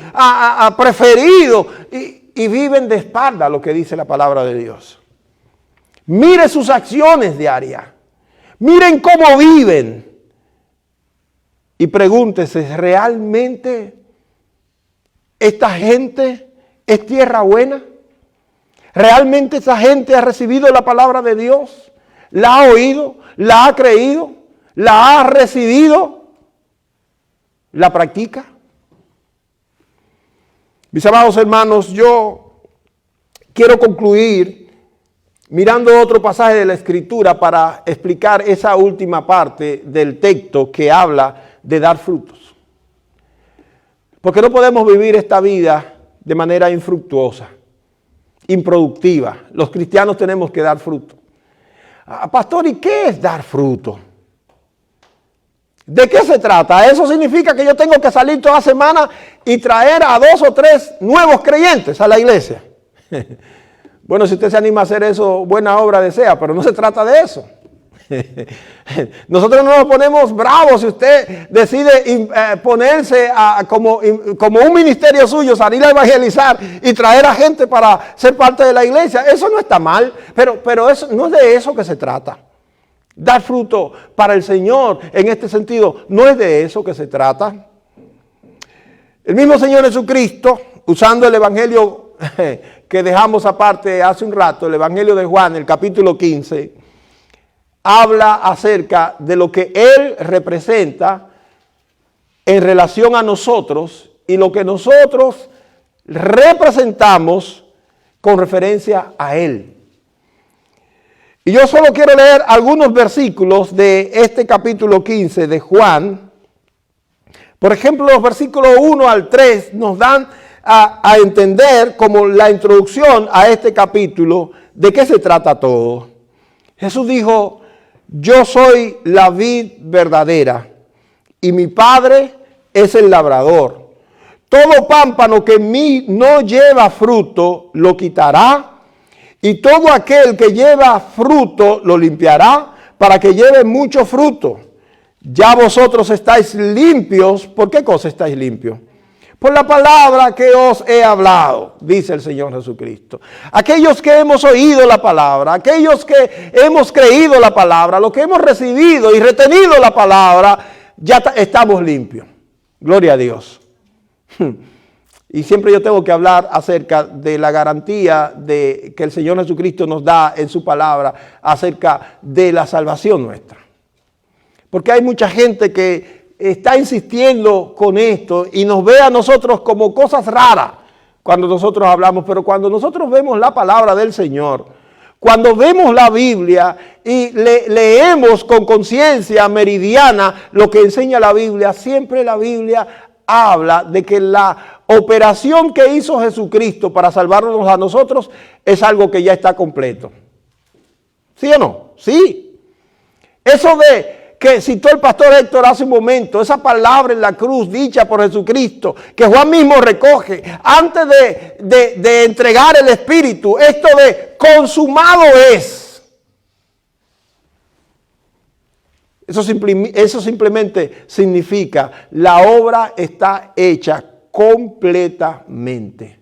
preferido y viven de espalda lo que dice la palabra de Dios. Mire sus acciones diarias. Miren cómo viven. Y pregúntese, ¿realmente esta gente es tierra buena? ¿Realmente esta gente ha recibido la palabra de Dios? ¿La ha oído? ¿La ha creído? ¿La ha recibido? ¿La practica? Mis amados hermanos, yo quiero concluir mirando otro pasaje de la Escritura para explicar esa última parte del texto que habla de dar frutos. Porque no podemos vivir esta vida de manera infructuosa, improductiva. Los cristianos tenemos que dar fruto. Pastor, ¿y qué es dar fruto? ¿De qué se trata? Eso significa que yo tengo que salir toda semana y traer a 2 o 3 nuevos creyentes a la iglesia. Bueno, si usted se anima a hacer eso, buena obra desea, pero no se trata de eso. Nosotros no nos ponemos bravos si usted decide ponerse como un ministerio suyo, salir a evangelizar y traer a gente para ser parte de la iglesia. Eso no está mal, pero eso, no es de eso que se trata. Dar fruto para el Señor en este sentido, no es de eso que se trata. El mismo Señor Jesucristo, usando el evangelio que dejamos aparte hace un rato, el evangelio de Juan, el capítulo 15, habla acerca de lo que Él representa en relación a nosotros y lo que nosotros representamos con referencia a Él. Y yo solo quiero leer algunos versículos de este capítulo 15 de Juan. Por ejemplo, los versículos 1 al 3 nos dan a entender como la introducción a este capítulo de qué se trata todo. Jesús dijo: yo soy la vid verdadera y mi Padre es el labrador. Todo pámpano que en mí no lleva fruto lo quitará, y todo aquel que lleva fruto lo limpiará para que lleve mucho fruto. Ya vosotros estáis limpios. ¿Por qué cosa estáis limpios? Por la palabra que os he hablado, dice el Señor Jesucristo. Aquellos que hemos oído la palabra, aquellos que hemos creído la palabra, los que hemos recibido y retenido la palabra, ya estamos limpios. Gloria a Dios. Y siempre yo tengo que hablar acerca de la garantía que el Señor Jesucristo nos da en su palabra acerca de la salvación nuestra. Porque hay mucha gente que está insistiendo con esto y nos ve a nosotros como cosas raras cuando nosotros hablamos, pero cuando nosotros vemos la palabra del Señor, cuando vemos la Biblia y leemos con conciencia meridiana lo que enseña la Biblia, siempre la Biblia habla de que la operación que hizo Jesucristo para salvarnos a nosotros es algo que ya está completo. ¿Sí o no? Sí. Eso de que citó el pastor Héctor hace un momento, esa palabra en la cruz dicha por Jesucristo, que Juan mismo recoge antes de entregar el Espíritu, esto de consumado es. Eso simplemente significa la obra está hecha completamente.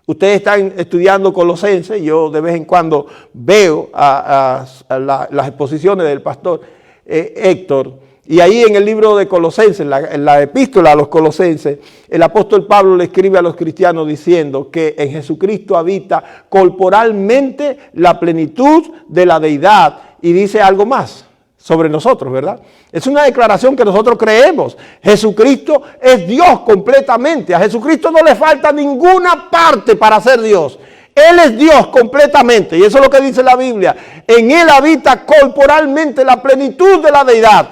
Ustedes están estudiando Colosenses, yo de vez en cuando veo las exposiciones del pastor Héctor, y ahí en el libro de Colosenses, en la epístola a los Colosenses, el apóstol Pablo le escribe a los cristianos diciendo que en Jesucristo habita corporalmente la plenitud de la deidad, y dice algo más sobre nosotros, ¿verdad? Es una declaración que nosotros creemos. Jesucristo es Dios completamente. A Jesucristo no le falta ninguna parte para ser Dios. Él es Dios completamente, y eso es lo que dice la Biblia. En Él habita corporalmente la plenitud de la deidad.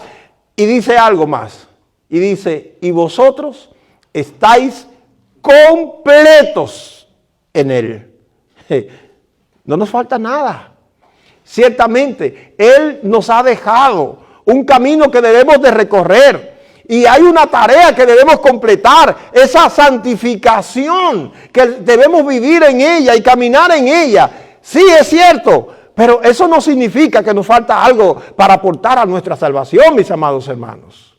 Y dice algo más. Y dice, y vosotros estáis completos en Él. No nos falta nada. Ciertamente, Él nos ha dejado un camino que debemos de recorrer. Y hay una tarea que debemos completar, esa santificación, que debemos vivir en ella y caminar en ella. Sí, es cierto, pero eso no significa que nos falta algo para aportar a nuestra salvación, mis amados hermanos.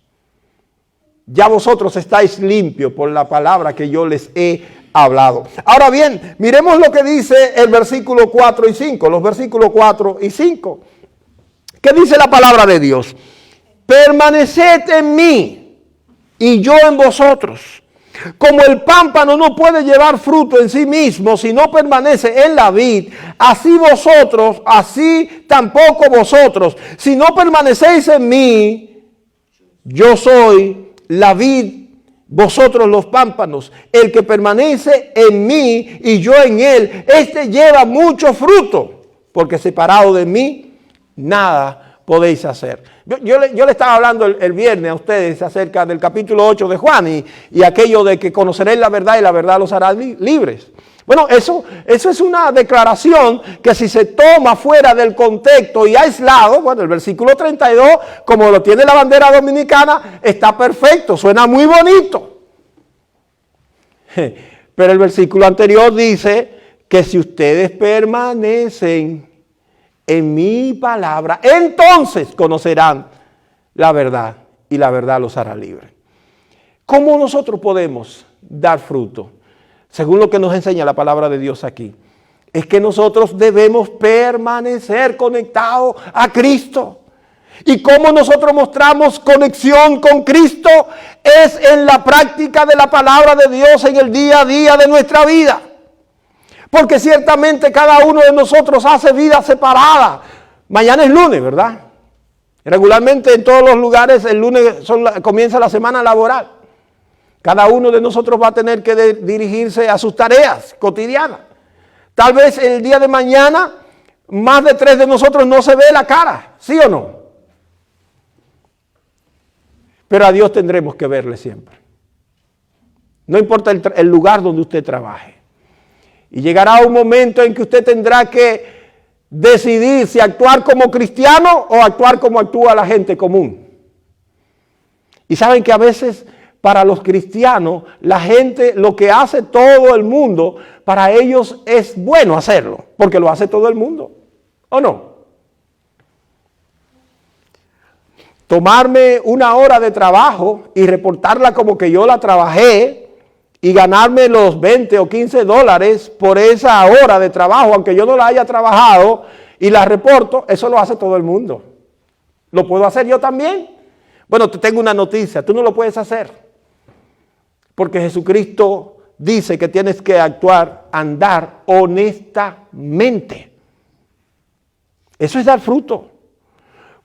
Ya vosotros estáis limpios por la palabra que yo les he hablado. Ahora bien, miremos lo que dice el versículo 4 y 5, los versículos 4 y 5. ¿Qué dice la palabra de Dios? Permaneced en mí y yo en vosotros. Como el pámpano no puede llevar fruto en sí mismo si no permanece en la vid, así vosotros, así tampoco vosotros. Si no permanecéis en mí, yo soy la vid, vosotros los pámpanos. El que permanece en mí y yo en él, este lleva mucho fruto, porque separado de mí, nada podéis hacer. Yo le estaba hablando el viernes a ustedes acerca del capítulo 8 de Juan y aquello de que conoceréis la verdad y la verdad los hará libres. Bueno, eso es una declaración que si se toma fuera del contexto y aislado, bueno, el versículo 32, como lo tiene la bandera dominicana, está perfecto, suena muy bonito. Pero el versículo anterior dice que si ustedes permanecen en mi palabra, entonces conocerán la verdad y la verdad los hará libres. ¿Cómo nosotros podemos dar fruto? Según lo que nos enseña la palabra de Dios aquí, es que nosotros debemos permanecer conectados a Cristo. Y cómo nosotros mostramos conexión con Cristo es en la práctica de la palabra de Dios en el día a día de nuestra vida. Porque ciertamente cada uno de nosotros hace vida separada. Mañana es lunes, ¿verdad? Regularmente en todos los lugares el lunes comienza la semana laboral. Cada uno de nosotros va a tener que dirigirse a sus tareas cotidianas. Tal vez el día de mañana más de 3 de nosotros no se ve la cara, ¿sí o no? Pero a Dios tendremos que verle siempre. No importa el lugar donde usted trabaje. Y llegará un momento en que usted tendrá que decidir si actuar como cristiano o actuar como actúa la gente común. Y saben que a veces para los cristianos, la gente, lo que hace todo el mundo, para ellos es bueno hacerlo, porque lo hace todo el mundo, ¿o no? Tomarme una hora de trabajo y reportarla como que yo la trabajé y ganarme los 20 o 15 dólares por esa hora de trabajo, aunque yo no la haya trabajado y la reporto, eso lo hace todo el mundo. ¿Lo puedo hacer yo también? Bueno, te tengo una noticia, tú no lo puedes hacer. Porque Jesucristo dice que tienes que actuar, andar honestamente. Eso es dar fruto.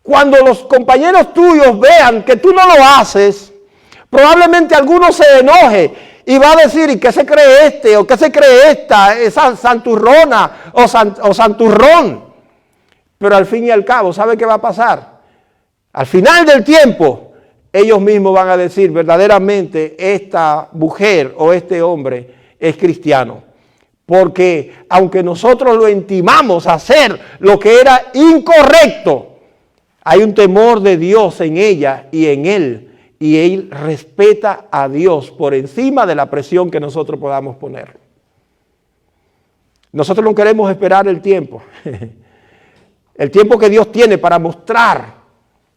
Cuando los compañeros tuyos vean que tú no lo haces, probablemente alguno se enoje y va a decir, ¿y qué se cree este? ¿O qué se cree esta? Esa santurrona o santurrón. Pero al fin y al cabo, ¿sabe qué va a pasar? Al final del tiempo, ellos mismos van a decir, verdaderamente esta mujer o este hombre es cristiano. Porque aunque nosotros lo intimamos a hacer lo que era incorrecto, hay un temor de Dios en ella y en él. Y él respeta a Dios por encima de la presión que nosotros podamos poner. Nosotros no queremos esperar el tiempo. El tiempo que Dios tiene para mostrar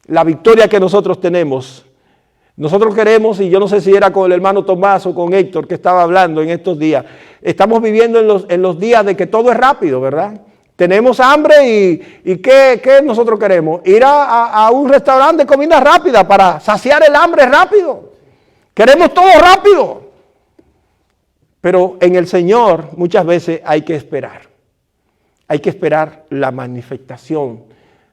la victoria que nosotros tenemos. Nosotros queremos, y yo no sé si era con el hermano Tomás o con Héctor que estaba hablando en estos días, estamos viviendo en los días de que todo es rápido, ¿verdad? Tenemos hambre y ¿qué nosotros queremos? Ir a un restaurante de comida rápida para saciar el hambre rápido. Queremos todo rápido. Pero en el Señor muchas veces hay que esperar. Hay que esperar la manifestación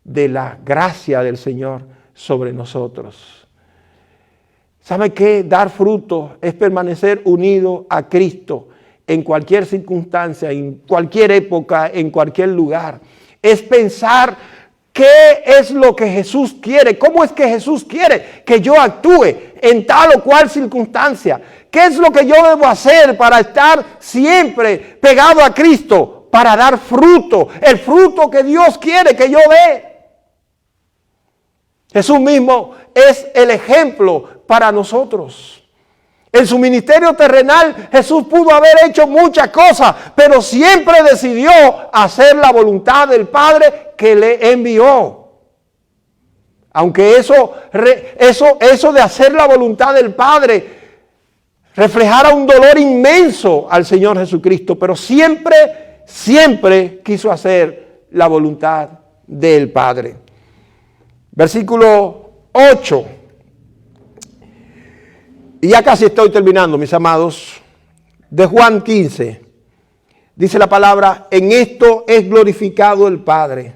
de la gracia del Señor sobre nosotros. ¿Sabe qué? Dar fruto es permanecer unido a Cristo en cualquier circunstancia, en cualquier época, en cualquier lugar. Es pensar qué es lo que Jesús quiere, cómo es que Jesús quiere que yo actúe en tal o cual circunstancia. ¿Qué es lo que yo debo hacer para estar siempre pegado a Cristo? Para dar fruto, el fruto que Dios quiere que yo dé. Jesús mismo es el ejemplo para nosotros. En su ministerio terrenal Jesús pudo haber hecho muchas cosas, pero siempre decidió hacer la voluntad del Padre que le envió. Aunque eso de hacer la voluntad del Padre reflejara un dolor inmenso al Señor Jesucristo, pero siempre quiso hacer la voluntad del Padre. Versículo 8. Y ya casi estoy terminando, mis amados. De Juan 15. Dice la palabra, en esto es glorificado el Padre,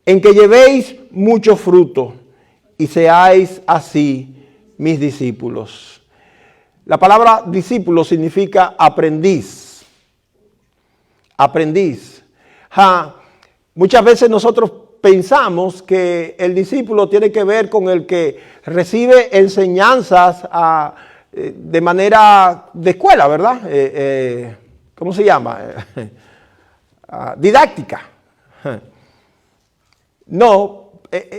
en que llevéis mucho fruto y seáis así mis discípulos. La palabra discípulo significa aprendiz. Aprendiz. Muchas veces nosotros pensamos que el discípulo tiene que ver con el que recibe enseñanzas de manera de escuela, ¿verdad? ¿Cómo se llama? Didáctica. No,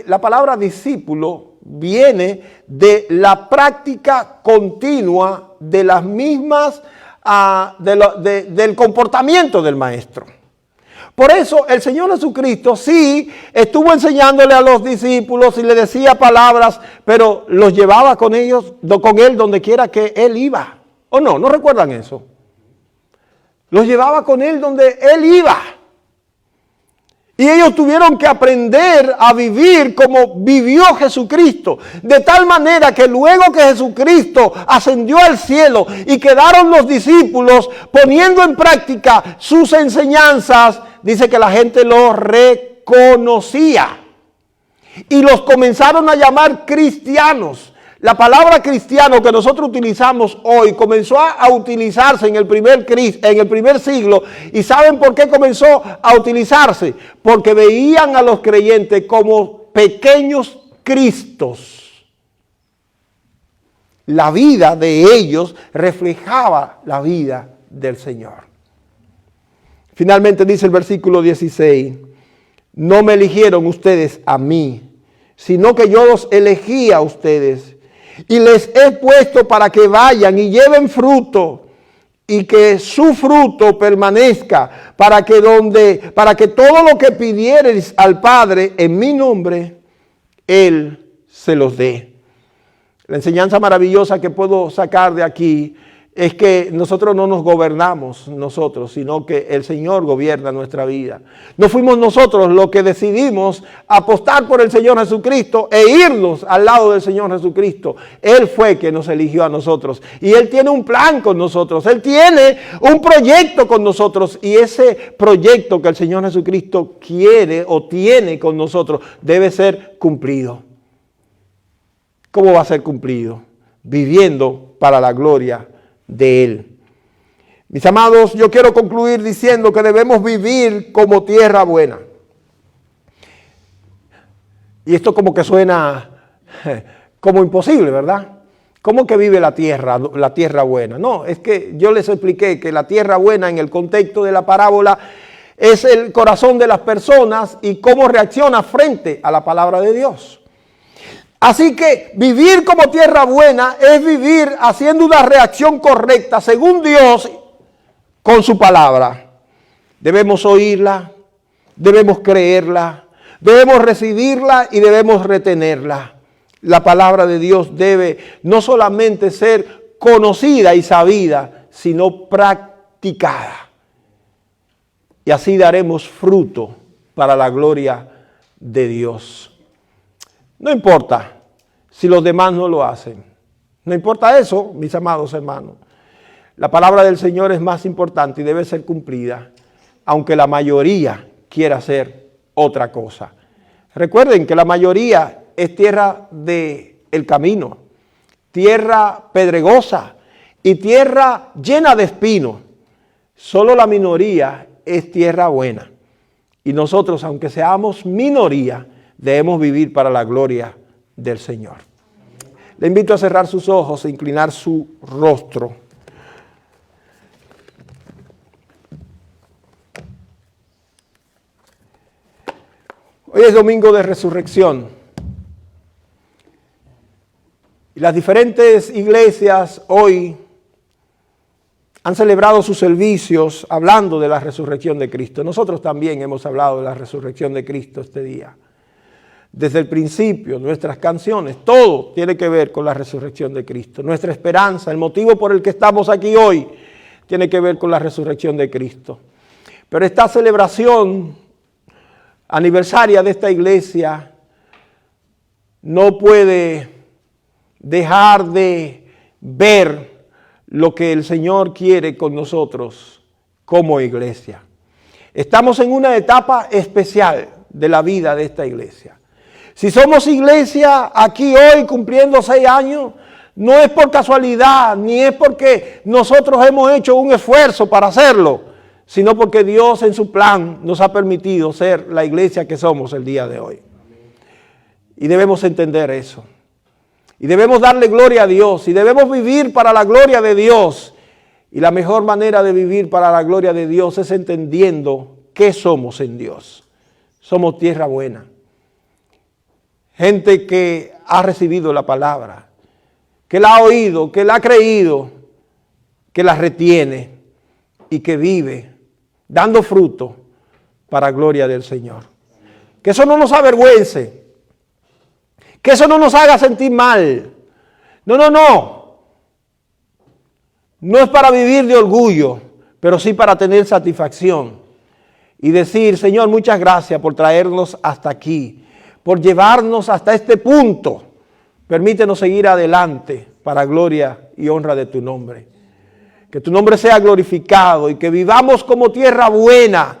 la palabra discípulo viene de la práctica continua de las mismas, del comportamiento del maestro. Por eso el Señor Jesucristo sí estuvo enseñándole a los discípulos y le decía palabras, pero los llevaba con ellos, con él donde quiera que él iba. ¿O no? ¿No recuerdan eso? Los llevaba con él donde él iba. Y ellos tuvieron que aprender a vivir como vivió Jesucristo. De tal manera que luego que Jesucristo ascendió al cielo y quedaron los discípulos poniendo en práctica sus enseñanzas, dice que la gente los reconocía. Y los comenzaron a llamar cristianos. La palabra cristiano que nosotros utilizamos hoy comenzó a utilizarse en el primer siglo. ¿Y saben por qué comenzó a utilizarse? Porque veían a los creyentes como pequeños cristos. La vida de ellos reflejaba la vida del Señor. Finalmente dice el versículo 16, no me eligieron ustedes a mí, sino que yo los elegí a ustedes. Y les he puesto para que vayan y lleven fruto y que su fruto permanezca, para que todo lo que pidiereis al Padre en mi nombre, Él se los dé. La enseñanza maravillosa que puedo sacar de aquí es que nosotros no nos gobernamos nosotros, sino que el Señor gobierna nuestra vida. No fuimos nosotros los que decidimos apostar por el Señor Jesucristo e irnos al lado del Señor Jesucristo. Él fue quien nos eligió a nosotros y Él tiene un plan con nosotros. Él tiene un proyecto con nosotros y ese proyecto que el Señor Jesucristo quiere o tiene con nosotros debe ser cumplido. ¿Cómo va a ser cumplido? Viviendo para la gloria de Él. Mis amados, yo quiero concluir diciendo que debemos vivir como tierra buena. Y esto como que suena como imposible, ¿verdad? ¿Cómo que vive la tierra buena? No, es que yo les expliqué que la tierra buena en el contexto de la parábola es el corazón de las personas y cómo reacciona frente a la palabra de Dios. Así que vivir como tierra buena es vivir haciendo una reacción correcta según Dios con su palabra. Debemos oírla, debemos creerla, debemos recibirla y debemos retenerla. La palabra de Dios debe no solamente ser conocida y sabida, sino practicada. Y así daremos fruto para la gloria de Dios. No importa si los demás no lo hacen. No importa eso, mis amados hermanos. La palabra del Señor es más importante y debe ser cumplida, aunque la mayoría quiera hacer otra cosa. Recuerden que la mayoría es tierra del camino, tierra pedregosa y tierra llena de espinos. Solo la minoría es tierra buena. Y nosotros, aunque seamos minoría, debemos vivir para la gloria del Señor. Le invito a cerrar sus ojos e inclinar su rostro. Hoy es domingo de resurrección. Y las diferentes iglesias hoy han celebrado sus servicios hablando de la resurrección de Cristo. Nosotros también hemos hablado de la resurrección de Cristo este día. Desde el principio, nuestras canciones, todo tiene que ver con la resurrección de Cristo. Nuestra esperanza, el motivo por el que estamos aquí hoy, tiene que ver con la resurrección de Cristo. Pero esta celebración aniversaria de esta iglesia no puede dejar de ver lo que el Señor quiere con nosotros como iglesia. Estamos en una etapa especial de la vida de esta iglesia. Si somos iglesia aquí hoy cumpliendo 6 años, no es por casualidad, ni es porque nosotros hemos hecho un esfuerzo para hacerlo, sino porque Dios en su plan nos ha permitido ser la iglesia que somos el día de hoy. Y debemos entender eso. Y debemos darle gloria a Dios. Y debemos vivir para la gloria de Dios. Y la mejor manera de vivir para la gloria de Dios es entendiendo qué somos en Dios. Somos tierra buena. Gente que ha recibido la palabra, que la ha oído, que la ha creído, que la retiene y que vive dando fruto para gloria del Señor. Que eso no nos avergüence. Que eso no nos haga sentir mal. No, no, no. No es para vivir de orgullo, pero sí para tener satisfacción. Y decir, Señor, muchas gracias por traernos hasta aquí, por llevarnos hasta este punto. Permítenos seguir adelante para gloria y honra de tu nombre. Que tu nombre sea glorificado y que vivamos como tierra buena,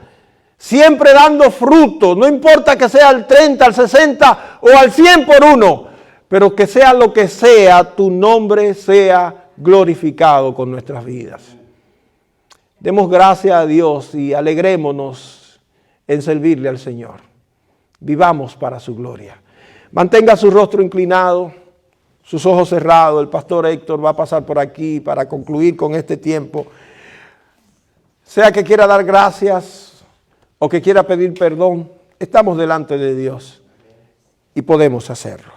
siempre dando fruto, no importa que sea al 30, al 60 o al 100 por uno, pero que sea lo que sea, tu nombre sea glorificado con nuestras vidas. Demos gracias a Dios y alegrémonos en servirle al Señor. Vivamos para su gloria. Mantenga su rostro inclinado, sus ojos cerrados. El pastor Héctor va a pasar por aquí para concluir con este tiempo. Sea que quiera dar gracias o que quiera pedir perdón, estamos delante de Dios y podemos hacerlo.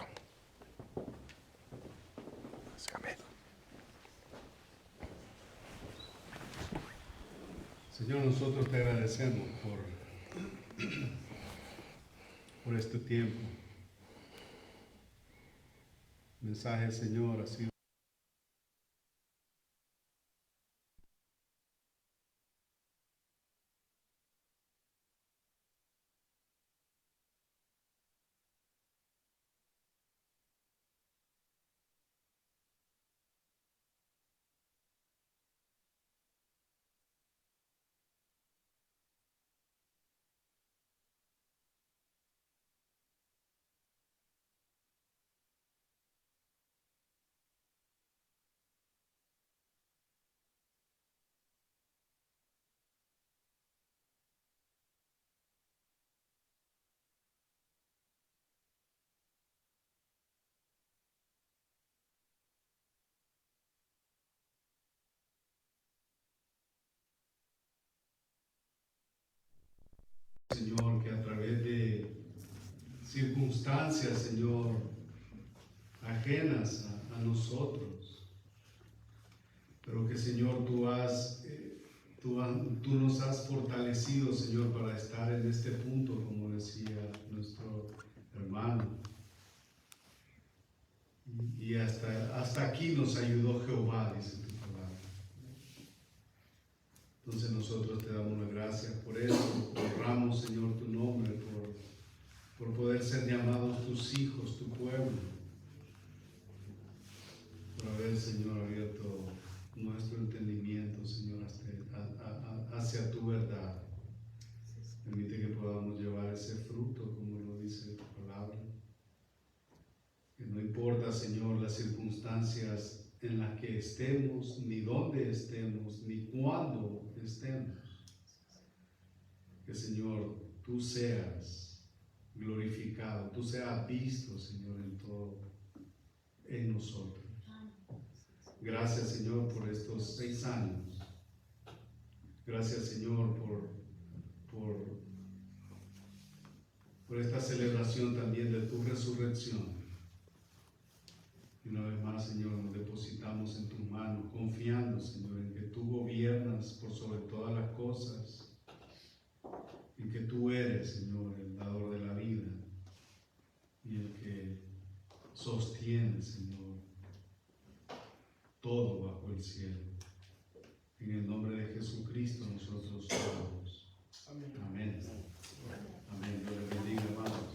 Señor, nosotros te agradecemos por este tiempo. El mensaje, Señor, ha sido Señor, que a través de circunstancias, Señor, ajenas a nosotros, pero que, Señor, tú nos has fortalecido, Señor, para estar en este punto, como decía nuestro hermano. Y hasta aquí nos ayudó Jehová, dice tu palabra. Entonces nosotros te damos las gracias por eso, honramos, Señor, tu nombre, por poder ser llamados tus hijos, tu pueblo, por haber, Señor, abierto nuestro entendimiento, Señor, hacia tu verdad. Permite que podamos llevar ese fruto, como lo dice tu palabra. Que no importa, Señor, las circunstancias en las que estemos, ni dónde estemos, ni cuándo estemos. Que, Señor, tú seas glorificado, tú seas visto, Señor, en todo, en nosotros. Gracias, Señor, por estos 6 años. Gracias, Señor, por esta celebración también de tu resurrección. Y una vez más, Señor, nos depositamos en tus manos, confiando, Señor, en que tú gobiernas por sobre todas las cosas, en que tú eres, Señor, el dador de la vida y el que sostiene, Señor, todo bajo el cielo. En el nombre de Jesucristo nosotros oramos. Amén. Amén. Dios les bendiga, hermanos.